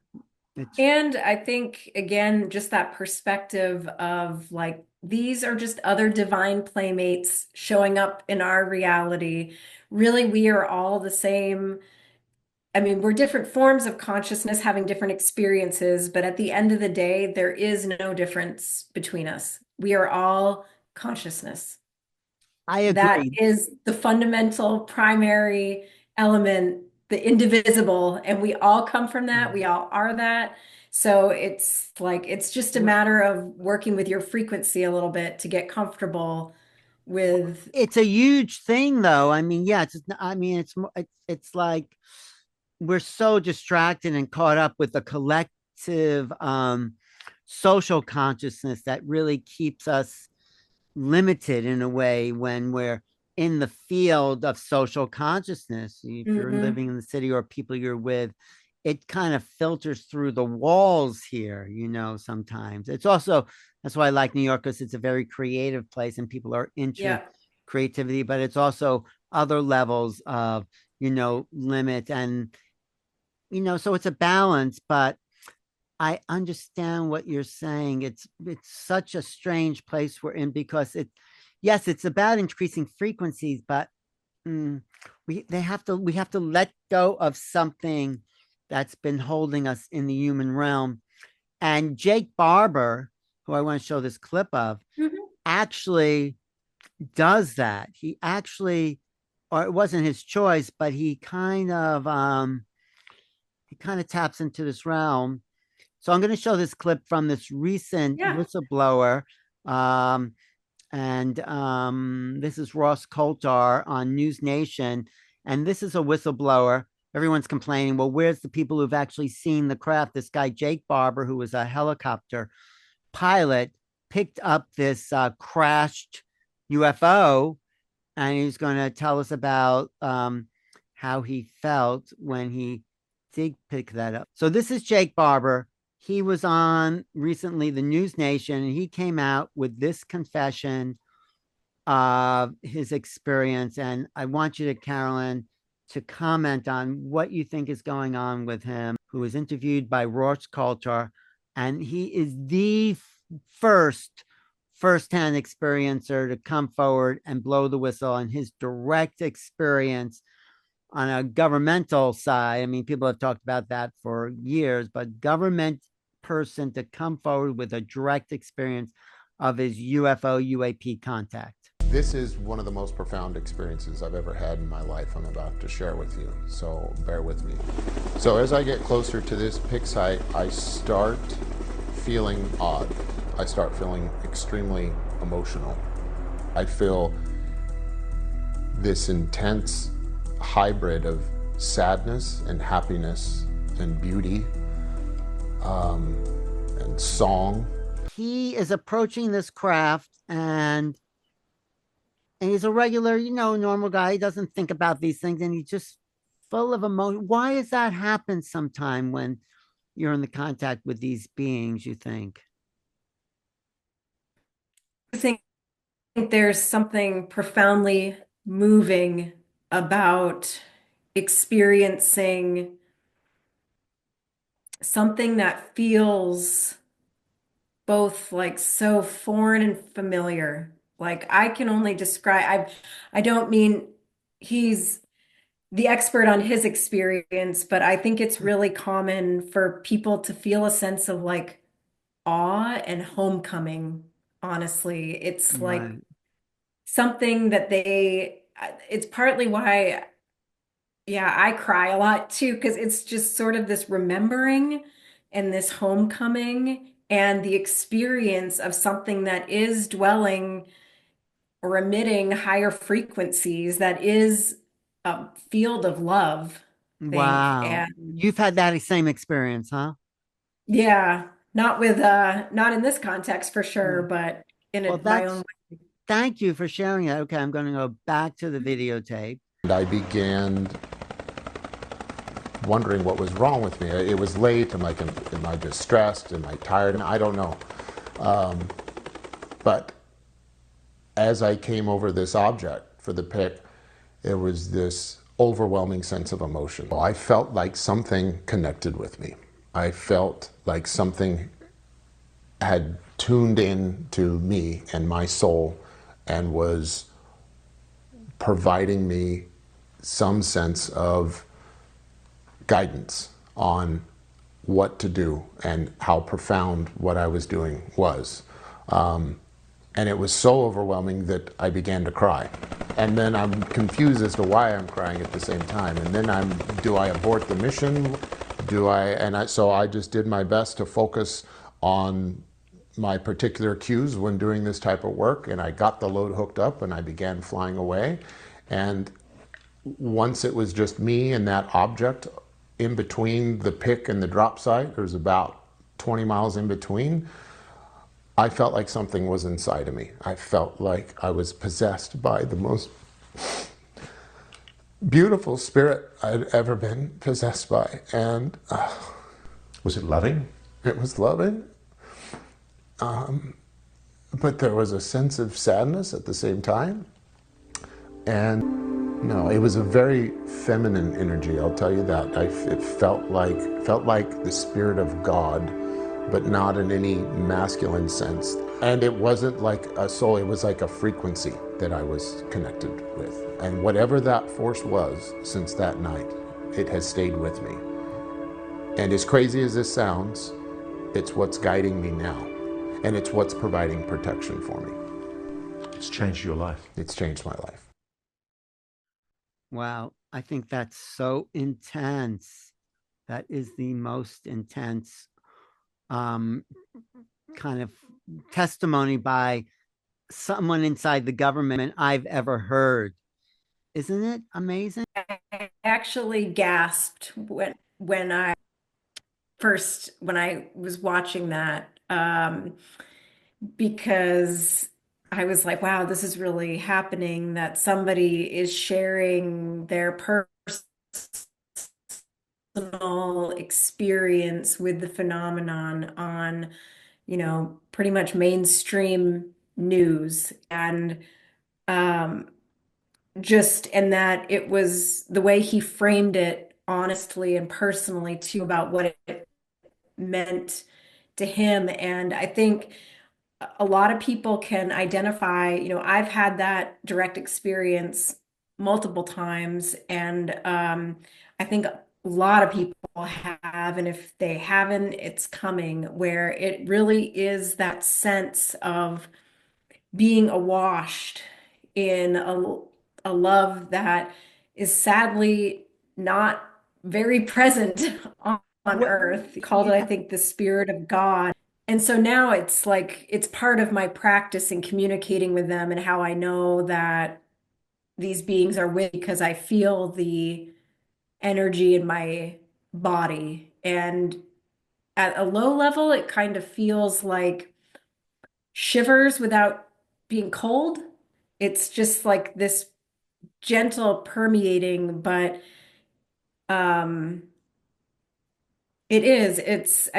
It's And I think, again, just that perspective of like, these are just other divine playmates showing up in our reality. Really, we are all the same. I mean, we're different forms of consciousness having different experiences, but at the end of the day, there is no difference between us. We are all consciousness. I That agree. is the fundamental primary element, the indivisible, and we all come from that. We all are that. So it's like it's just a matter of working with your frequency a little bit to get comfortable with. It's a huge thing, though. I mean, yeah, I mean, it's like we're so distracted and caught up with the collective social consciousness that really keeps us limited in a way when we're in the field of social consciousness. If you're Mhm. living in the city or people you're with, it kind of filters through the walls here, sometimes. It's also, that's why I like New York, because it's a very creative place and people are into Yeah. creativity, but it's also other levels of, limit and, so it's a balance, but I understand what you're saying. It's such a strange place we're in because yes, it's about increasing frequencies, but mm, we have to let go of something that's been holding us in the human realm. And Jake Barber, who I want to show this clip of, Mhm. actually does that. He actually, or it wasn't his choice, but he kind of taps into this realm. So I'm going to show this clip from this recent Yeah. whistleblower. Um, and this is Ross Coulter on News Nation. And this is a whistleblower. Everyone's complaining, well, where's the people who've actually seen the craft? This guy, Jake Barber, who was a helicopter pilot, picked up this crashed UFO, and he's going to tell us about how he felt when he did pick that up. So this is Jake Barber. He was on recently the News Nation, and he came out with this confession of his experience. And I want you to, Carolyn, to comment on what you think is going on with him, who was interviewed by Roach Culture. And he is the first-hand experiencer to come forward and blow the whistle on his direct experience on a governmental side. I mean, people have talked about that for years, but government person to come forward with a direct experience of his UFO UAP contact. This is one of the most profound experiences I've ever had in my life I'm about to share with you, so bear with me. So as I get closer to this pick site, I start feeling odd. I start feeling extremely emotional. I feel this intense hybrid of sadness and happiness and beauty and song. He is approaching this craft and he's a regular, normal guy. He doesn't think about these things and he's just full of emotion. Why does that happen sometime when you're in the contact with these beings, you think? I think there's something profoundly moving about experiencing something that feels both like so foreign and familiar. Like I can only describe, I don't mean he's the expert on his experience, but I think it's really common for people to feel a sense of like awe and homecoming. Honestly, it's like Right. something that it's partly why, yeah, I cry a lot too, because it's just sort of this remembering and this homecoming and the experience of something that is dwelling or emitting higher frequencies, that is a field of love, I think. Wow. And You've had that same experience, huh? yeah, not in this context for sure, Yeah. but in Well, my own thank you for sharing that. Okay, I'm going to go back to the way. videotape. And I began wondering what was wrong with me. It was late. I'm like, am I just stressed? Am I tired? And I don't know. But as I came over this object for the pick, it was this overwhelming sense of emotion. I felt like something connected with me. I felt like something had tuned in to me and my soul and was providing me some sense of guidance on what to do and how profound what I was doing was. And it was so overwhelming that I began to cry. And then I'm confused as to why I'm crying at the same time. And then do I abort the mission? So I just did my best to focus on my particular cues when doing this type of work. And I got the load hooked up and I began flying away. And once it was just me and that object in between the pick and the drop site, there was about 20 miles in between, I felt like something was inside of me. I felt like I was possessed by the most beautiful spirit I'd ever been possessed by. And was it loving? it was loving. But there was a sense of sadness at the same time. And no, it was a very feminine energy, I'll tell you that. It felt like the spirit of God, but not in any masculine sense. And it wasn't like a soul, it was like a frequency that I was connected with. And whatever that force was since that night, it has stayed with me. And as crazy as this sounds, it's what's guiding me now. And it's what's providing protection for me. It's changed your life. It's changed my life. Wow, I think that's so intense. That is the most intense kind of testimony by someone inside the government I've ever heard. Isn't it amazing? I actually gasped when I was watching that, because I was like, wow, this is really happening, that somebody is sharing their personal experience with the phenomenon on, pretty much mainstream news. And and that it was the way he framed it honestly and personally too, about what it meant to him. And I think a lot of people can identify, I've had that direct experience multiple times, and I think a lot of people have, and if they haven't, it's coming, where it really is that sense of being awashed in a love that is sadly not very present on earth. He called it, I think, the spirit of God. And so now it's like, it's part of my practice in communicating with them, and how I know that these beings are with me, because I feel the energy in my body. And at a low level, it kind of feels like shivers without being cold. It's just like this gentle permeating, but I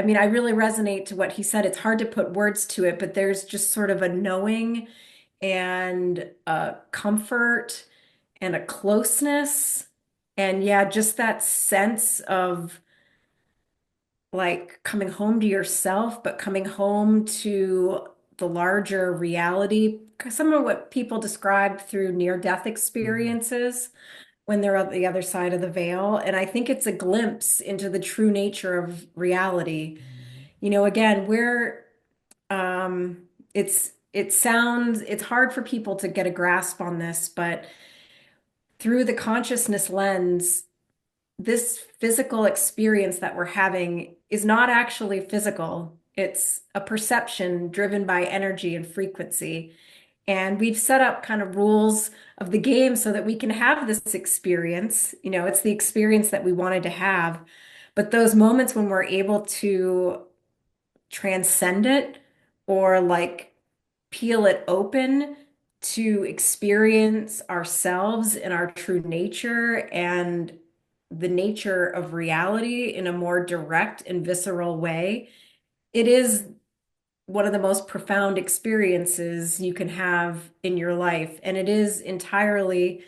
mean, I really resonate to what he said. It's hard to put words to it, but there's just sort of a knowing and a comfort and a closeness. And yeah, just that sense of like coming home to yourself, but coming home to the larger reality. Some of what people describe through near-death experiences when they're on the other side of the veil. And I think it's a glimpse into the true nature of reality. Again, it's hard for people to get a grasp on this, but through the consciousness lens, this physical experience that we're having is not actually physical. It's a perception driven by energy and frequency. And we've set up kind of rules of the game so that we can have this experience. It's the experience that we wanted to have. But those moments when we're able to transcend it, or like peel it open to experience ourselves and our true nature and the nature of reality in a more direct and visceral way, it is one of the most profound experiences you can have in your life. And it is entirely,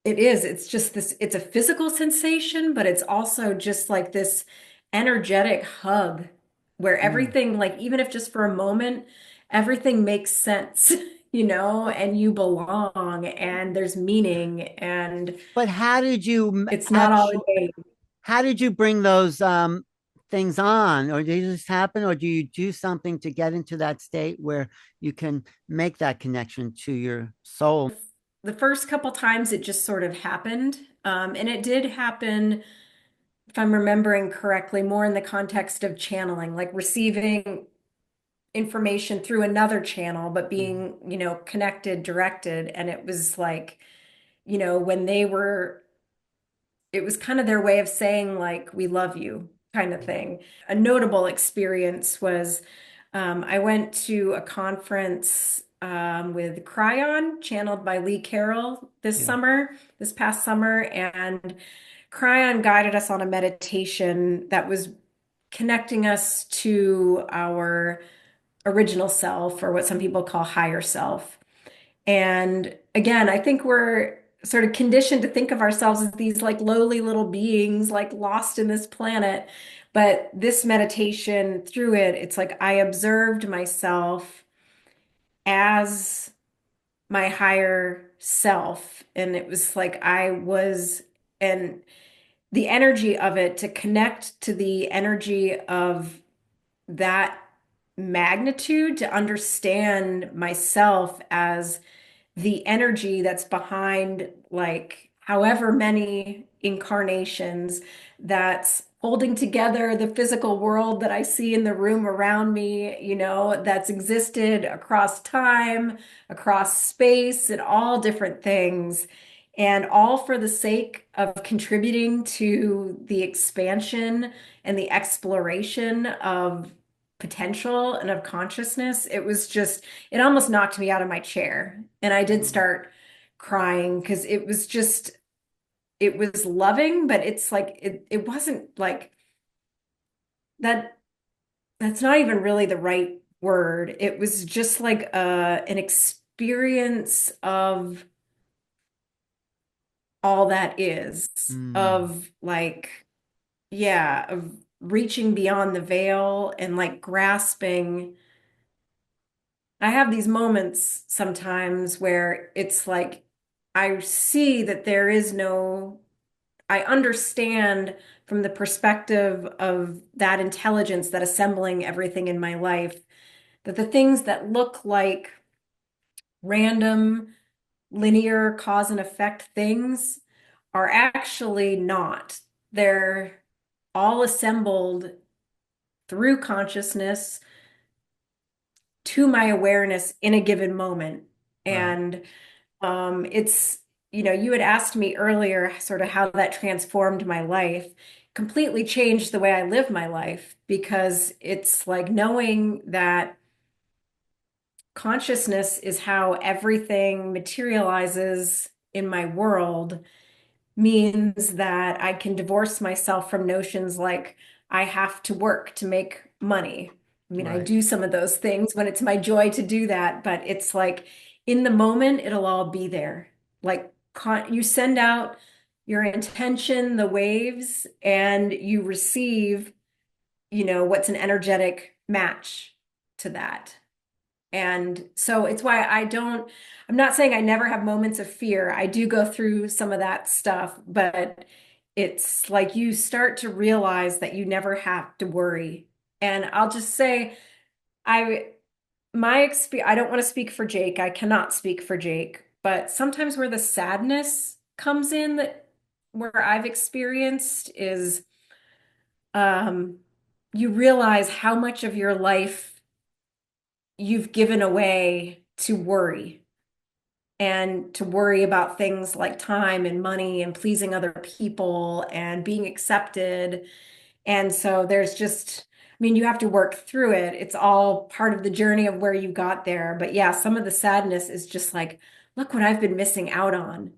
it's just this, it's a physical sensation, but it's also just like this energetic hug where everything, like, even if just for a moment, everything makes sense, and you belong, and there's meaning, and But how did you it's not all in vain. how did you bring those things on, or do they just happen, or do you do something to get into that state where you can make that connection to your soul? The first couple times it just sort of happened. And it did happen, if I'm remembering correctly, more in the context of channeling, like receiving information through another channel, but being, connected, directed. And it was like, when it was kind of their way of saying, like, we love you kind of thing. A notable experience was I went to a conference with Cryon, channeled by Lee Carroll Yeah. this past summer, and Cryon guided us on a meditation that was connecting us to our original self, or what some people call higher self. And again, I think we're sort of conditioned to think of ourselves as these like lowly little beings, like lost in this planet. But this meditation, through it, it's like I observed myself as my higher self. And it was like and the energy of it, to connect to the energy of that magnitude, to understand myself as the energy that's behind, like, however many incarnations, that's holding together the physical world that I see in the room around me, that's existed across time, across space, and all different things. And all for the sake of contributing to the expansion and the exploration of potential and of consciousness. It almost knocked me out of my chair. And I did start crying because it was loving, but it's like, it wasn't like that. That's not even really the right word. It was just like an experience of all that is, Mm, of like, yeah, of reaching beyond the veil and like grasping. I have these moments sometimes where it's like I see that I understand from the perspective of that intelligence that assembling everything in my life, that the things that look like random, linear cause and effect things are actually not. They're all assembled through consciousness to my awareness in a given moment. right. And it's, you had asked me earlier sort of how that transformed my life, completely changed the way I live my life, because it's like knowing that consciousness is how everything materializes in my world means that I can divorce myself from notions like I have to work to make money. I mean, I Right. do some of those things when it's my joy to do that, but it's like in the moment, it'll all be there. Like you send out your intention, the waves, and you receive, what's an energetic match to that. And so it's why I'm not saying I never have moments of fear. I do go through some of that stuff, but it's like you start to realize that you never have to worry. And I'll just say, I, I don't want to speak for Jake. I cannot speak for Jake, but sometimes where the sadness comes in, that where I've experienced is, um, you realize how much of your life you've given away to worry, and to worry about things like time and money and pleasing other people and being accepted. And so I mean, you have to work through it. It's all part of the journey of where you got there. But yeah, some of the sadness is just like, look what I've been missing out on.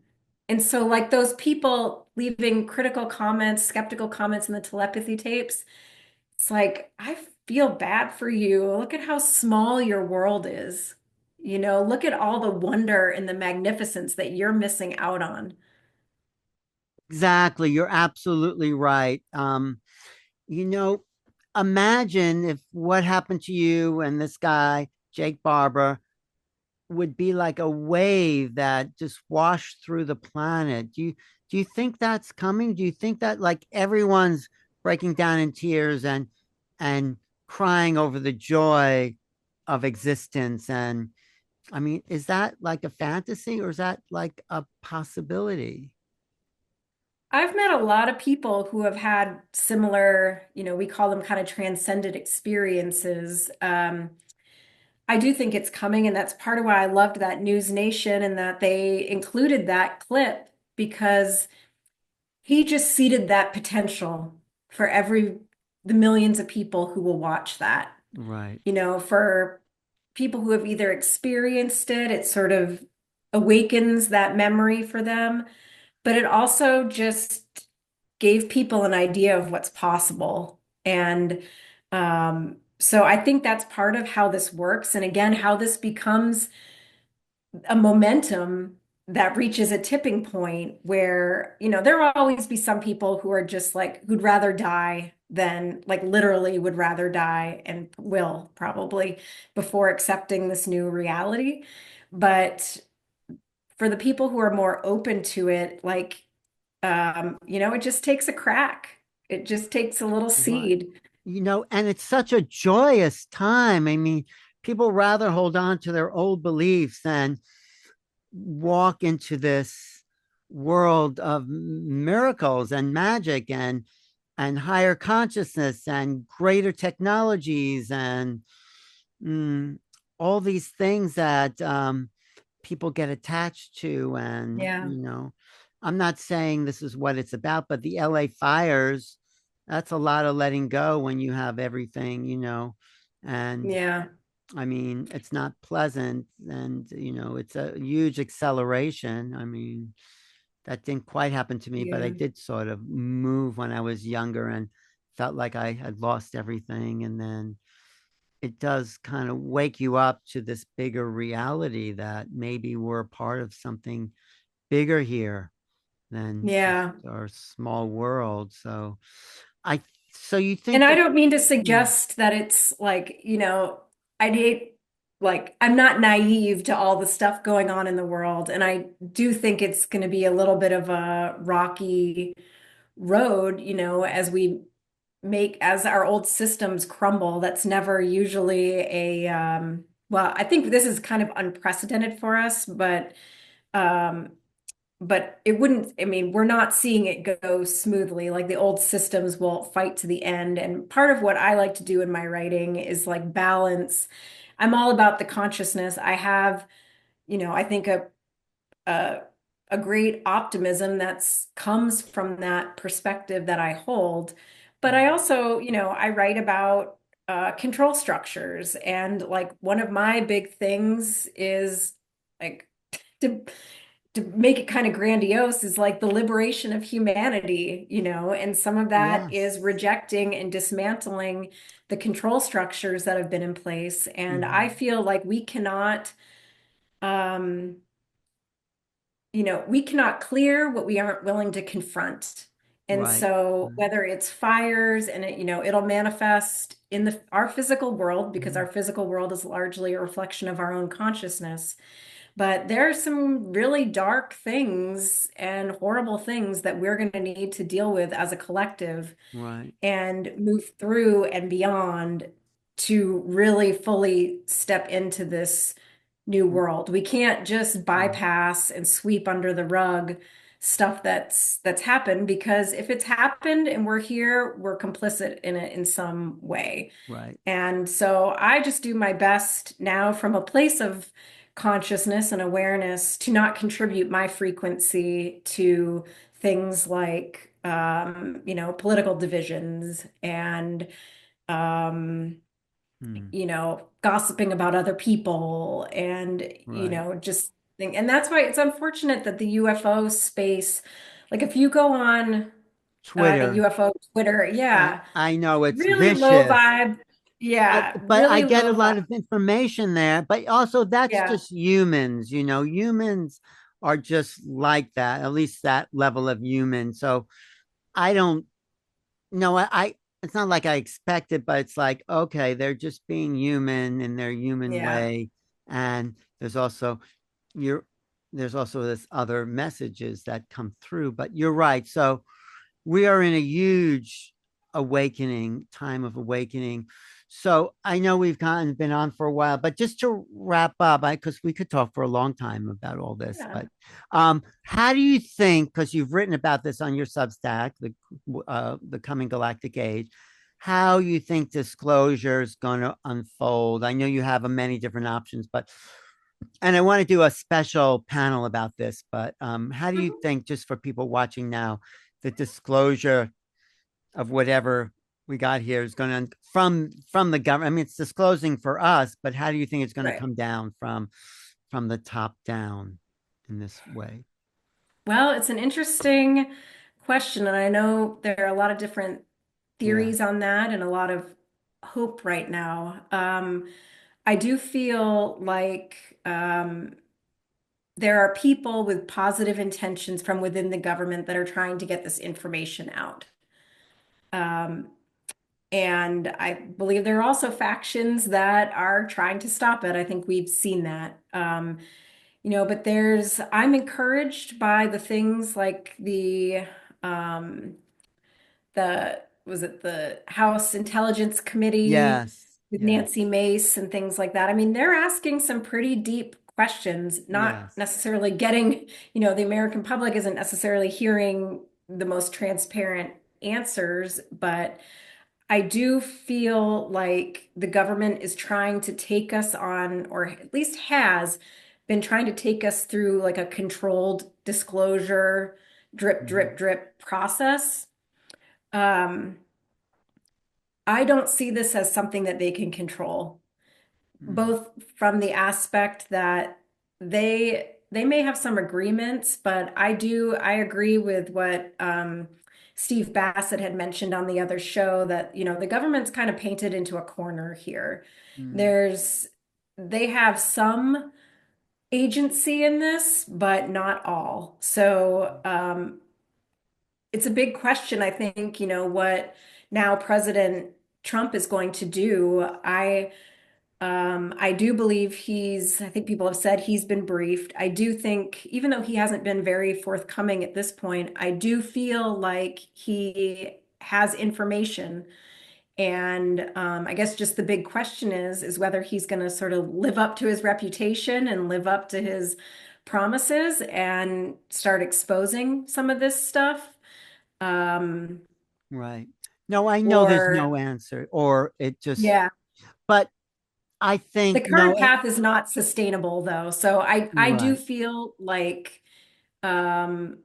And so, like those people leaving critical comments, skeptical comments in the telepathy tapes, it's like, I feel bad for you. Look at how small your world is. Look at all the wonder and the magnificence that you're missing out on. Exactly. You're absolutely right. You know, imagine if what happened to you and this guy, Jake Barber, would be like a wave that just washed through the planet. Do you think that's coming? Do you think that like everyone's breaking down in tears and crying over the joy of existence. And I mean, is that like a fantasy or is that like a possibility? I've met a lot of people who have had similar, we call them kind of transcendent experiences. I do think it's coming, and that's part of why I loved that News Nation and that they included that clip because he just seeded that potential for the millions of people who will watch that. Right. For people who have either experienced it, it sort of awakens that memory for them, but it also just gave people an idea of what's possible. And so I think that's part of how this works. And again, how this becomes a momentum that reaches a tipping point where, there will always be some people who are just like, who'd rather die than like literally would rather die and will probably before accepting this new reality. But for the people who are more open to it, like, it just takes a crack. It just takes a little Right. seed. And it's such a joyous time. I mean, people rather hold on to their old beliefs than walk into this world of miracles and magic and higher consciousness and greater technologies and mm, all these things that people get attached to. And Yeah. I'm not saying this is what it's about, but the LA fires, that's a lot of letting go when you have everything, and Yeah. I mean, it's not pleasant, and it's a huge acceleration. I mean, that didn't quite happen to me, but I Yeah. did sort of move when I was younger and felt like I had lost everything. And then it does kind of wake you up to this bigger reality that maybe we're a part of something bigger here than just Yeah. our small world. I, so you And think I that, don't mean to mm, suggest that it's like, I'd hate, like, I'm not naive to all the stuff going on in the world. And I do think it's going to be a little bit of a rocky road, as our old systems crumble. That's never usually well, I think this is kind of unprecedented for us, um, but it wouldn't, I mean, we're not seeing it go smoothly. Like the old systems will fight to the end. And part of what I like to do in my writing is like balance. I'm all about the consciousness. I have, I think a, a great optimism that's comes from that perspective that I hold. But I also, I write about control structures. And like one of my big things is like, to make it kind of grandiose is like the liberation of humanity, and some of that is yes. rejecting and dismantling the control structures that have been in place. And I Mhm. feel like um, we cannot clear what we aren't willing to confront. And Right. so Right. whether it's fires and it'll manifest in our physical world because Mhm. our physical world is largely a reflection of our own consciousness. But there are some really dark things and horrible things that we're going to need to deal with as a collective Right. and move through and beyond to really fully step into this new world. We can't just Right. bypass and sweep under the rug stuff that's happened, because if it's happened and we're here, we're complicit in it in some way. Right. And so I just do my best now from a place of consciousness and awareness to not contribute my frequency to things like, political divisions and, um, Hmm. gossiping about other people and, Right. just think. And that's why it's unfortunate that the UFO space, like if you go on the Twitter. UFO Twitter, yeah, I know it's really low vicious, vibe. Yeah, but I really get a low vibe. lot of information there. But also, that's Yeah, just humans. Humans are just like that. At least that level of human. So I don't know. I it's not like I expect it, but it's like okay, they're just being human in their human yeah, way. And you're there's also this other messages that come through. But you're right. So we are in a huge awakening, time of awakening. So I know we've been on for a while, but just to wrap up, because we could talk for a long time about all this, Yeah. but how do you think, because you've written about this on your Substack, the coming galactic age, how you think disclosure is going to unfold? I know you have many different options, but and I want to do a special panel about this, but how do you Mhm. think, just for people watching now, the disclosure of whatever we got here is going to from the government? I mean, it's disclosing for us, but how do you think it's going to Right. come down from the top down in this way? Well, it's an interesting question, and I know there are a lot of different Yeah. theories on that and a lot of hope right now. I do feel like there are people with positive intentions from within the government that are trying to get this information out. Um, and I believe there are also factions that are trying to stop it. I think we've seen that. But I'm encouraged by the things like um, was it the House Intelligence Committee Yes. with Yes. Nancy Mace and things like that. I mean, they're asking some pretty deep questions, not Yes. necessarily getting, the American public isn't necessarily hearing the most transparent answers, but I do feel like the government is trying to take us on, or at least has been trying to take us through like a controlled disclosure, drip, Mhm. drip, drip process. Um, I don't see this as something that they can control, Mhm. both from the aspect that they may have some agreements, but I agree with what Steve Bassett had mentioned on the other show that, the government's kind of painted into a corner here. Mhm. There's they have some agency in this, but not all. So it's a big question, I think, what now President Trump is going to do. I do believe I think people have said he's been briefed. I do think, even though he hasn't been very forthcoming at this point, I do feel like he has information. And I guess just the big question is whether he's going to sort of live up to his reputation and live up to his promises and start exposing some of this stuff. Um, Right. No, I know there's or, no answer, or it just, yeah, but I the think current no. path is not sustainable though. So I do Right. feel like um,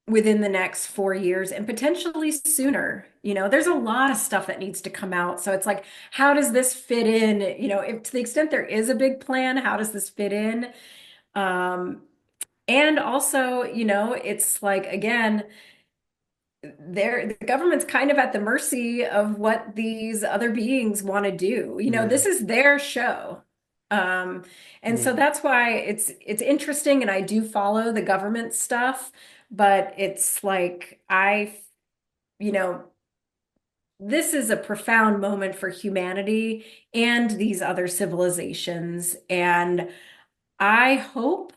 within the next 4 years and potentially sooner, there's a lot of stuff that needs to come out. So it's like, how does this fit in? If to the extent there is a big plan, how does this fit in? Um, and also, it's like, again, the government's kind of at the mercy of what these other beings want to do. Yeah. This is their show. Um, and so Yeah. that's why it's interesting, and I do follow the government stuff, but it's like you know, this is a profound moment for humanity and these other civilizations. And I hope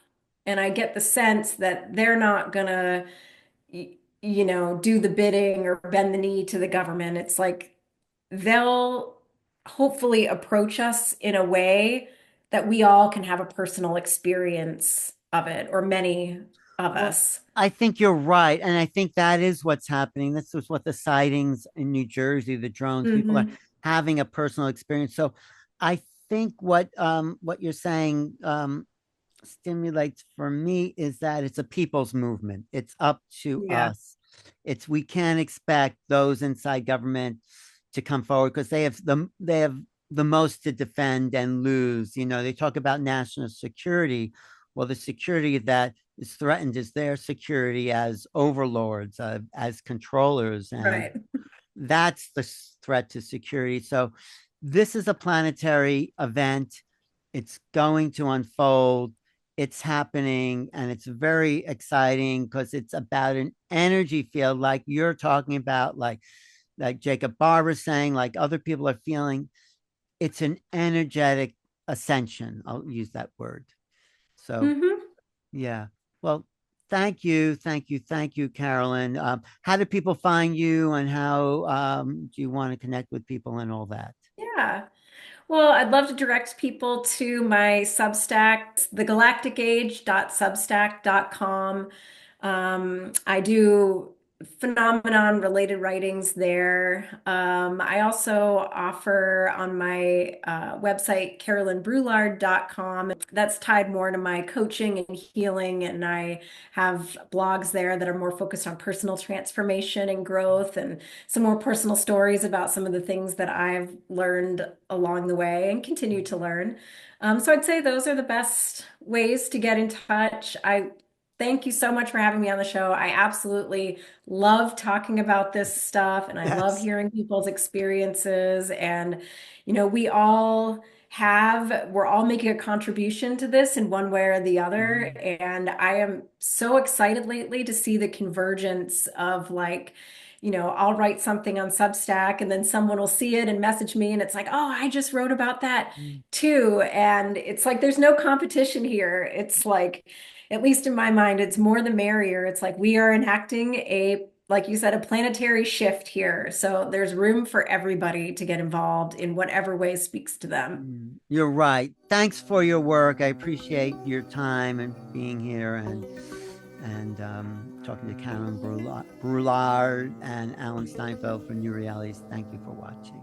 and I get the sense that they're not gonna do the bidding or bend the knee to the government. It's like they'll hopefully approach us in a way that we all can have a personal experience of it, or many of Well, us. I think you're right. And I think that is what's happening. This is what the sightings in New Jersey, the drones, people are Hmm. having a personal experience. So I think what you're saying stimulates for me is that it's a people's movement. It's up to Yeah, us. It's we can't expect those inside government to come forward because they have the most to defend and lose. They talk about national security. Well, the security that is threatened is their security as overlords, as controllers, and right. that's the threat to security. So this is a planetary event. It's going to unfold. It's happening, and it's very exciting because it's about an energy field, like you're talking about, like Jacob Barber's saying, like other people are feeling. It's an energetic ascension. I'll use that word. So Hmm. yeah. Well, Thank you, Carolyn. How do people find you, and how do you want to connect with people and all that? Yeah. Well, I'd love to direct people to my Substack, thegalacticage.substack.com. I do phenomenon related writings there. I also offer on my website, carolynbrouillard.com. That's tied more to my coaching and healing, and I have blogs there that are more focused on personal transformation and growth, and some more personal stories about some of the things that I've learned along the way and continue to learn. So I'd say those are the best ways to get in touch. I thank you so much for having me on the show. I absolutely love talking about this stuff, and I love Yes. hearing people's experiences. And, we're all making a contribution to this in one way or the other. And I am so excited lately to see the convergence of, like, I'll write something on Substack and then someone will see it and message me, and it's like, oh, I just wrote about that too. And it's like there's no competition here. It's like, at least in my mind, it's more the merrier. It's like we are enacting like you said, a planetary shift here. So there's room for everybody to get involved in whatever way speaks to them. You're right. Thanks for your work. I appreciate your time and being here, and talking to Carolyn Brouillard and Alan Steinfeld for New Realities. Thank you for watching.